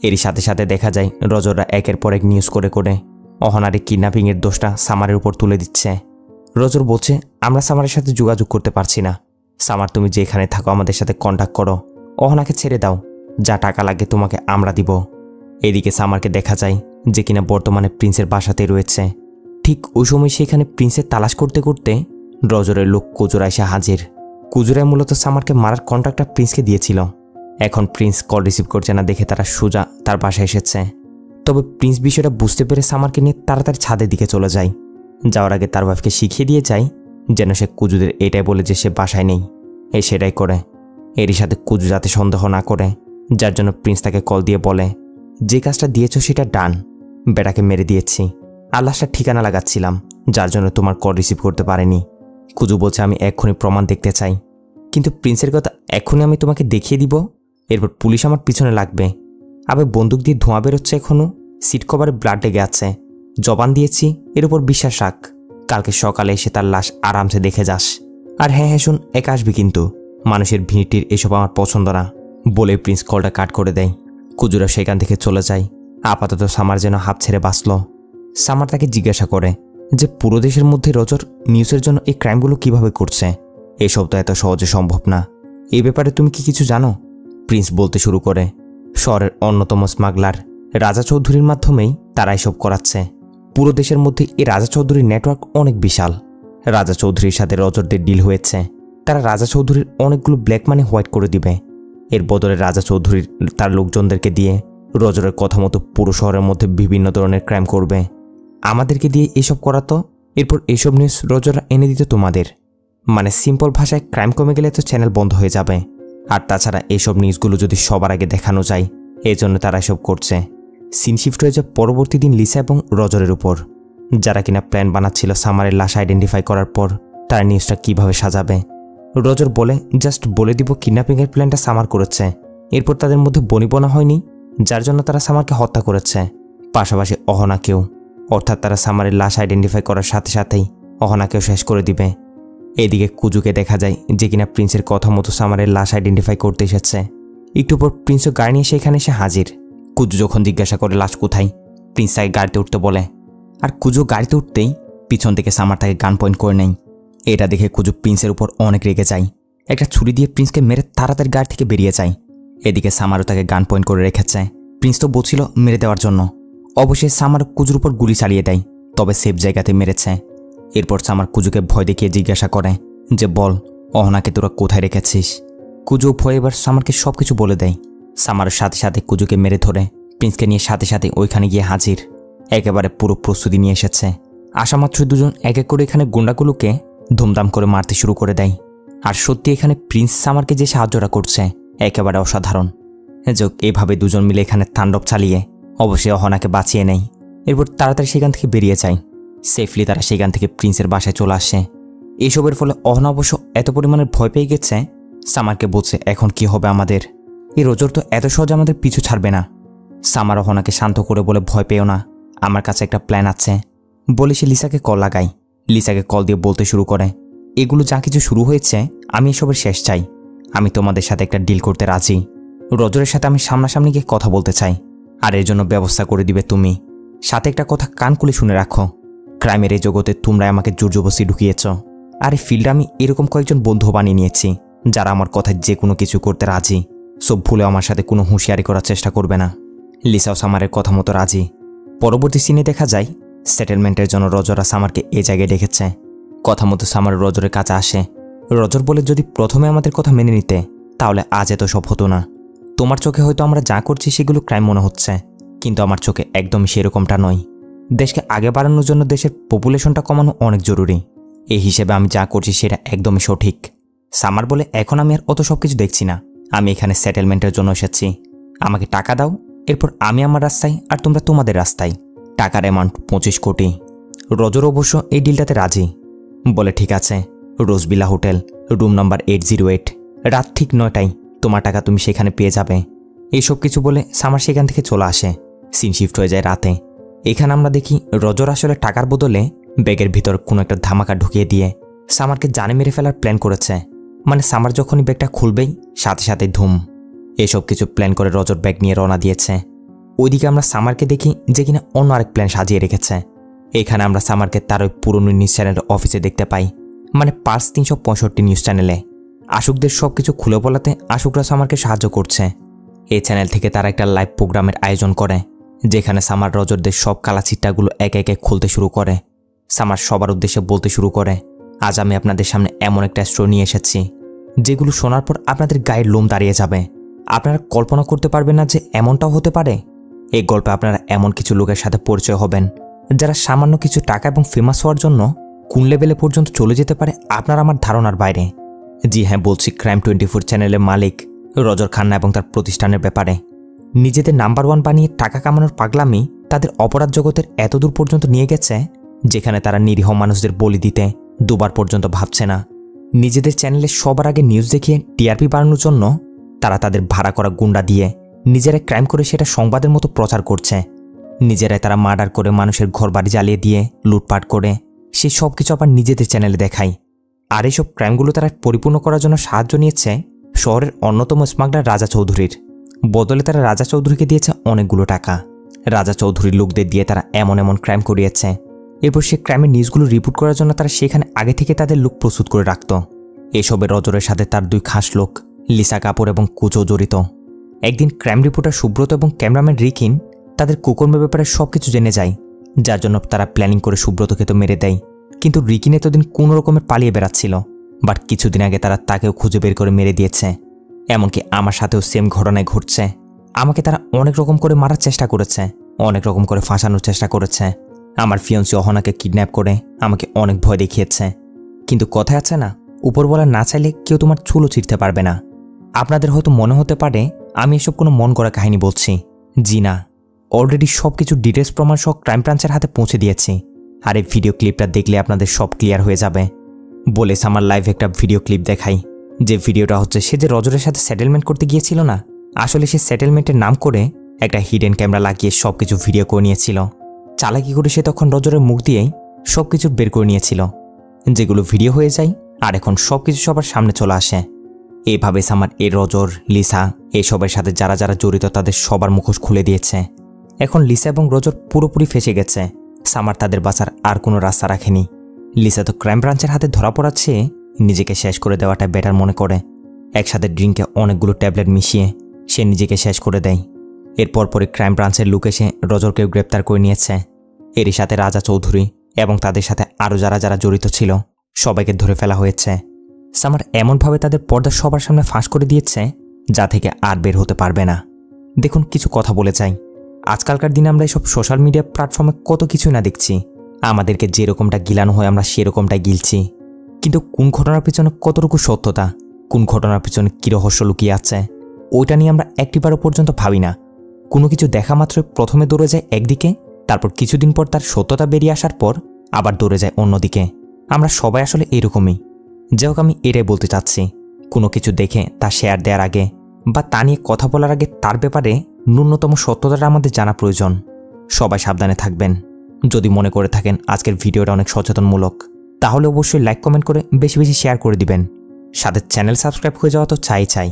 এরই সাথে সাথে দেখা যায় রজররা একের পর এক নিউজ করে করে অহনারে কিডন্যাপিংয়ের দোষটা সামারের উপর তুলে দিচ্ছে। রজর বলছে, আমরা সামারের সাথে যোগাযোগ করতে পারছি না। সামার, তুমি যেখানে থাকো আমাদের সাথে কন্ট্যাক্ট করো, অহনাকে ছেড়ে দাও, যা টাকা লাগে তোমাকে আমরা দিব। এদিকে সামারকে দেখা যায় যে কিনা বর্তমানে প্রিন্সের বাসাতে রয়েছে। ঠিক ওই সময় সেখানে প্রিন্সের তালাশ করতে করতে রজরের লোক কুজুরা এসে হাজির। কুজুরায় মূলত সামারকে মারার কন্ট্রাক্টটা প্রিন্সকে দিয়েছিল। এখন প্রিন্স কল রিসিভ করছে না দেখে তারা সোজা তার বাসায় এসেছে। তবে প্রিন্স বিষয়টা বুঝতে পেরে সামারকে নিয়ে তাড়াতাড়ি ছাদের দিকে চলে যায়। যাওয়ার আগে তার ওয়াইফকে শিখিয়ে দিয়ে যায় যেন সে কুজুদের এটাই বলে যে সে বাসায় নেই, সেটাই করে। এরই সাথে কুজু যাতে সন্দেহ না করে, যার জন্য প্রিন্স তাকে কল দিয়ে বলে, যে কাজটা দিয়েছ সেটা ডান, বেটাকে মেরে দিয়েছি, আল্লাহটা ঠিকানা লাগাচ্ছিলাম, যার জন্য তোমার কল রিসিভ করতে পারেনি। কুজু বলছে, আমি এক্ষুনি প্রমাণ দেখতে চাই, কিন্তু প্রিন্সের কথা এখনই আমি তোমাকে দেখিয়ে দিব, এরপর পুলিশ আমার পিছনে লাগবে। আবার বন্দুক দিয়ে ধোঁয়া বেরোচ্ছে, এখনও সিট কভারে ব্লাড লেগে আছে। জবান দিয়েছি, এর উপর বিশ্বাস রাখ, কালকে সকালে এসে তার লাশ আরামসে দেখে যাস। আর হ্যাঁ হ্যাঁ শোন, একা আসবি কিন্তু, মানুষের ভিড়টির এসব আমার পছন্দ না। বলে প্রিন্স কলটা কাট করে দেয়। কুজুরা সেখান থেকে চলে যায়। আপাতত সামার যেন হাঁপ ছেড়ে বাঁচল। সামার তাকে জিজ্ঞাসা করে যে পুরো দেশের মধ্যে রজর নিউজের জন্য এই ক্রাইমগুলো কিভাবে করছে, এসব তো এত সহজে সম্ভব না, এই ব্যাপারে তুমি কি কিছু জানো? প্রিন্স বলতে শুরু করে, শহরের অন্যতম স্মাগলার রাজা চৌধুরীর মাধ্যমেই তারা এসব করাচ্ছে। পুরো দেশের মধ্যে এই রাজা চৌধুরীর নেটওয়ার্ক অনেক বিশাল। রাজা চৌধুরীর সাথে রজরদের ডিল হয়েছে, তারা রাজা চৌধুরীর অনেকগুলো ব্ল্যাক মানি হোয়াইট করে দিবে। এর বদলে রাজা চৌধুরীর তার লোকজনদেরকে দিয়ে রজরের কথা মতো পুরো শহরের মধ্যে বিভিন্ন ধরনের ক্রাইম করবে। আমাদেরকে দিয়ে এসব করাতো, এরপর এসব নিউজ রজররা এনে দিত তোমাদের। মানে সিম্পল ভাষায় ক্রাইম কমে গেলে তো চ্যানেল বন্ধ হয়ে যাবে। আর তাছাড়া এইসব নিউজগুলো যদি সবার আগে দেখানো যায়, এই জন্য তারা এসব করছে। সিন শিফট হয়ে যায় পরবর্তী দিন লিসা এবং রজরের উপর, যারা কিনা প্ল্যান বানাচ্ছিল সামারের লাশ আইডেন্টিফাই করার পর তারা নিউজটা কিভাবে সাজাবে। রজর বলে, জাস্ট বলে দিব কিডন্যাপিংয়ের প্ল্যানটা সামার করেছে, এরপর তাদের মধ্যে বনিবনা হয়নি, যার জন্য তারা সামারকে হত্যা করেছে, পাশাপাশি অহনাকেও। অর্থাৎ তারা সামারের লাশ আইডেন্টিফাই করার সাথে সাথেই অহনাকেও শেষ করে দিবে। এদিকে কুজুকে দেখা যায় যে কিনা প্রিন্সের কথা মতো সামারের লাশ আইডেন্টিফাই করতে এসেছে। একটু পর প্রিন্সও গাড়ি নিয়ে সেখানে এসে হাজির। কুজু যখন জিজ্ঞাসা করে লাশ কোথায়, প্রিন্স তাকে গাড়িতে উঠতে বলে। আর কুজু গাড়িতে উঠতেই পিছন থেকে সামার তাকে গান পয়েন্ট করে নেয়। এটা দেখে কুজু প্রিন্সের উপর অনেক রেগে যায়। একটা ছুরি দিয়ে প্রিন্সকে মেরে তাড়াতাড়ি গাড়ি থেকে বেরিয়ে যায়। এদিকে সামারও তাকে গান পয়েন্ট করে রেখেছে। প্রিন্স তো বলছিল মেরে দেওয়ার জন্য। অবশ্যই সামার কুজুর উপর গুলি চালিয়ে দেয়, তবে সেফ জায়গাতে মেরেছে। এরপর সামার কুজুকে ভয় দেখিয়ে জিজ্ঞাসা করে যে বল, অহনাকে তোরা কোথায় রেখেছিস? কুজু ভয় এবার সামারকে সব কিছু বলে দেয়। সামারের সাথে সাথে কুজুকে মেরে ধরে প্রিন্সকে নিয়ে সাথে সাথে ওইখানে গিয়ে হাজির। একেবারে পুরো প্রস্তুতি নিয়ে এসেছে। আসামাত্র দুজন এক এক করে এখানে গুন্ডাগুলোকে ধুমধাম করে মারতে শুরু করে দেয়। আর সত্যি এখানে প্রিন্স সামারকে যে সাহায্যটা করছে একেবারে অসাধারণ। যোগ এভাবে দুজন মিলে এখানে তাণ্ডব চালিয়ে অবশ্যই অহনাকে বাঁচিয়ে নেয়। এরপর তাড়াতাড়ি সেখান থেকে বেরিয়ে যায়। সেফলি তারা সেখান থেকে প্রিন্সের বাসায় চলে আসে। এসবের ফলে অহনা অবশ্য এত পরিমাণে ভয় পেয়ে গেছে, সামারকে বলছে এখন কি হবে আমাদের? এই রোজর তো এত সহজে আমাদের পিছু ছাড়বে না। সামার অহনাকে শান্ত করে বলে ভয় পেও না, আমার কাছে একটা প্ল্যান আছে বলে সে লিসাকে কল লাগায়। লিসাকে কল দিয়ে বলতে শুরু করে এগুলো যা কিছু শুরু হয়েছে আমি এসবের শেষ চাই। আমি তোমাদের সাথে একটা ডিল করতে রাজি। রজরের সাথে আমি সামনাসামনি গিয়ে কথা বলতে চাই, আর এর জন্য ব্যবস্থা করে দিবে তুমি। সাথে একটা কথা কান খুলে শুনে রাখো, ক্রাইমের এই জগতে তোমরাই আমাকে জোরজবস্তি ঢুকিয়েছ। আর এই ফিল্ডে আমি এরকম কয়েকজন বন্ধু বানিয়ে নিয়েছি যারা আমার কথায় যে কোনো কিছু করতে রাজি। সব ভুলে আমার সাথে কোনো হুঁশিয়ারি করার চেষ্টা করবে না। লিসাও সামারের কথা মতো রাজি। পরবর্তী সিনে দেখা যায় সেটেলমেন্টের জন্য রজরা সামারকে এ জায়গায় ডেকেছে। কথা মতো সামার রজরের কাছে আসে। রজর বলে যদি প্রথমে আমাদের কথা মেনে নিতে তাহলে আজ এত সব হতো না। তোমার চোখে হয়তো আমরা যা করছি সেগুলো ক্রাইম মনে হচ্ছে, কিন্তু আমার চোখে একদমই সেরকমটা নয়। দেশকে আগে বাড়ানোর জন্য দেশের পপুলেশনটা কমানো অনেক জরুরি। এই হিসেবে আমি যা করছি সেটা একদমই সঠিক। সামার বলে এখন আমি আর অত সব কিছু দেখছি না, আমি এখানে সেটেলমেন্টের জন্য এসেছি। আমাকে টাকা দাও, এরপর আমি আমার রাস্তায় আর তোমরা তোমাদের রাস্তায়। টাকার অ্যামাউন্ট 25 কোটি। রজর অবশ্য এই ডিলটাতে রাজি। বলে ঠিক আছে, রোজবিলা হোটেল, রুম নাম্বার 808, রাত ঠিক 9টায় তোমার টাকা তুমি সেখানে পেয়ে যাবে। এইসব কিছু বলে সামার সেখান থেকে চলে আসে। সিন শিফট হয়ে যায় রাতে। এখানে আমরা দেখি রজর আসলে টাকার বদলে ব্যাগের ভিতর কোনো একটা ধামাকা ঢুকিয়ে দিয়ে সামারকে জানে মেরে ফেলার প্ল্যান করেছে। মানে সামার যখনই ব্যাগটা খুলবেই সাথে সাথে ধুম। এসব কিছু প্ল্যান করে রজর ব্যাগ নিয়ে রওনা দিয়েছে। ওইদিকে আমরা সামারকে দেখি যে কিনা অন্য আরেক প্ল্যান সাজিয়ে রেখেছে। এখানে আমরা সামারকে তার ওই পুরনো নিউজ চ্যানেলের অফিসে দেখতে পাই, মানে পার্স 365 নিউজ চ্যানেলে। আশুকদের সব কিছু খুলে বলাতে আশুকরা সামারকে সাহায্য করছে। এই চ্যানেল থেকে তারা একটা লাইভ প্রোগ্রামের আয়োজন করে, যেখানে সামার রজরদের সব কালা চিট্টাগুলো একে একে খুলতে শুরু করে। সামার সবার উদ্দেশ্যে বলতে শুরু করে আজ আমি আপনাদের সামনে এমন একটা স্টোরি নিয়ে এসেছি যেগুলো শোনার পর আপনাদের গায়ের লোম দাঁড়িয়ে যাবে। আপনারা কল্পনা করতে পারবেন না যে এমনটাও হতে পারে। এই গল্পে আপনারা এমন কিছু লোকের সাথে পরিচয় হবেন যারা সামান্য কিছু টাকা এবং ফেমাস হওয়ার জন্য কোন লেভেলে পর্যন্ত চলে যেতে পারে আপনার আমার ধারণার বাইরে। জি হ্যাঁ, বলছি ক্রাইম 24 চ্যানেলের মালিক রজর খান্না এবং তার প্রতিষ্ঠানের ব্যাপারে। নিজেদের নাম্বার 1 বানিয়ে টাকা কামানোর পাগলামি তাদের অপরাধ জগতের এতদূর পর্যন্ত নিয়ে গেছে যেখানে তারা নিরীহ মানুষদের বলি দিতে দুবার পর্যন্ত ভাবছে না। নিজেদের চ্যানেলে সবার আগে নিউজ দেখিয়ে টিআরপি বাড়ানোর জন্য তারা তাদের ভাড়া করা গুন্ডা দিয়ে নিজেরাই ক্রাইম করে সেটা সংবাদের মতো প্রচার করছে। নিজেরাই তারা মার্ডার করে মানুষের ঘরবাড়ি জ্বালিয়ে দিয়ে লুটপাট করে সে সব কিছু আবার নিজেদের চ্যানেলে দেখায়। আর এইসব ক্রাইমগুলো তারা পরিপূর্ণ করার জন্য সাহায্য নিয়েছে শহরের অন্যতম স্মাগলার রাজা চৌধুরীর। বদলে তারা রাজা চৌধুরীকে দিয়েছে অনেকগুলো টাকা। রাজা চৌধুরীর লোকদের দিয়ে তারা এমন এমন ক্রাইম করিয়েছে। এরপর সে ক্রাইমের নিউজগুলো রিপোর্ট করার জন্য তারা সেখানে আগে থেকে তাদের লোক প্রস্তুত করে রাখত। এসবের রজরের সাথে তার 2 খাস লোক লিসা কাপুর এবং কুচো জড়িত। একদিন ক্রাইম রিপোর্টার সুব্রত এবং ক্যামেরাম্যান রিকিন তাদের কুকর্মের ব্যাপারে সবকিছু জেনে যায়, যার জন্য তারা প্ল্যানিং করে সুব্রতকে তো মেরে দেয়। কিন্তু রিকিন এতদিন কোনো রকমের পালিয়ে বেড়াচ্ছিল, বাট কিছুদিন আগে তারা তাকেও খুঁজে বের করে মেরে দিয়েছে। এমনকি আমার সাথেও সেম ঘটনায় ঘটছে। আমাকে তারা অনেক রকম করে মারার চেষ্টা করেছে, অনেক রকম করে ফাঁসানোর চেষ্টা করেছে। আমার ফিয়ন্সি অহনাকে কিডন্যাপ করে আমাকে অনেক ভয় দেখিয়েছে। কিন্তু কথায় আছে না, উপরওয়ালা না চাইলে কেউ তোমার চুলও ছিঁড়তে পারবে না। আপনাদের হয়তো মনে হতে পারে আমি এসব কোনো মন করা কাহিনী বলছি। জি না, অলরেডি সব কিছু ডিটেলস প্রমাণ সহ ক্রাইম ব্রাঞ্চের হাতে পৌঁছে দিয়েছি। আর এই ভিডিও ক্লিপটা দেখলে আপনাদের সব ক্লিয়ার হয়ে যাবে। বলে আমার লাইভ একটা ভিডিও ক্লিপ দেখাই। যে ভিডিওটা হচ্ছে সে যে রজরের সাথে সেটেলমেন্ট করতে গিয়েছিল না, আসলে সে সেটেলমেন্টের নাম করে একটা হিডেন ক্যামেরা লাগিয়ে সব কিছু ভিডিও করে নিয়েছিল। চালাকি করে সে তখন রজরের মুখ দিয়েই সব কিছু বের করে নিয়েছিল, যেগুলো ভিডিও হয়ে যায় আর এখন সব কিছু সবার সামনে চলে আসে। এভাবে সামার রজর, লিসা এসবের সাথে যারা যারা জড়িত তাদের সবার মুখোশ খুলে দিয়েছে। এখন লিসা এবং রজর পুরোপুরি ফেঁসে গেছে। সামার তাদের বাঁচার আর কোনো রাস্তা রাখেনি। লিসা তো ক্রাইম ব্রাঞ্চের হাতে ধরা পড়ার চেয়ে নিজেকে শেষ করে দেওয়াটা বেটার মনে করে। একসাথে ড্রিঙ্কে অনেকগুলো ট্যাবলেট মিশিয়ে সে নিজেকে শেষ করে দেয়। এরপর পরে ক্রাইম ব্রাঞ্চের লোক এসে রজরকেও গ্রেপ্তার করে নিয়েছে। এরই সাথে রাজা চৌধুরী এবং তাদের সাথে আরও যারা যারা জড়িত ছিল সবাইকে ধরে ফেলা হয়েছে। সামার এমনভাবে তাদের পর্দা সবার সামনে ফাঁস করে দিয়েছে যা থেকে আর বের হতে পারবে না। দেখুন, কিছু কথা বলে চাই। আজকালকার দিনে আমরা এসব সোশ্যাল মিডিয়া প্ল্যাটফর্মে কত কিছু না দেখছি। আমাদেরকে যেরকমটা গিলানো হয় আমরা সেরকমটাই গিলছি, কিন্তু কোন ঘটনার পিছনে কতটুকু সত্যতা, কোন ঘটনার পিছনে কী রহস্য লুকিয়ে আছে ওইটা নিয়ে আমরা একটিবারও পর্যন্ত ভাবি না। কোনো কিছু দেখা মাত্রই প্রথমে দৌড়ে যায় একদিকে, তারপর কিছুদিন পর তার সত্যতা বেরিয়ে আসার পর আবার দৌড়ে যায় অন্যদিকে। আমরা সবাই আসলে এরকমই। যাই হোক, আমি এটাই বলতে চাচ্ছি, কোনো কিছু দেখে তা শেয়ার দেওয়ার আগে বা তা নিয়ে কথা বলার আগে তার ব্যাপারে ন্যূনতম সত্যতাটা আমাদের জানা প্রয়োজন। সবাই সাবধানে থাকবেন। যদি মনে করে থাকেন আজকের ভিডিওটা অনেক সচেতনমূলক, তাহলে অবশ্যই লাইক কমেন্ট করে বেশি বেশি শেয়ার করে দিবেন। সাথে চ্যানেল সাবস্ক্রাইব হয়ে যাওয়া তো চাই।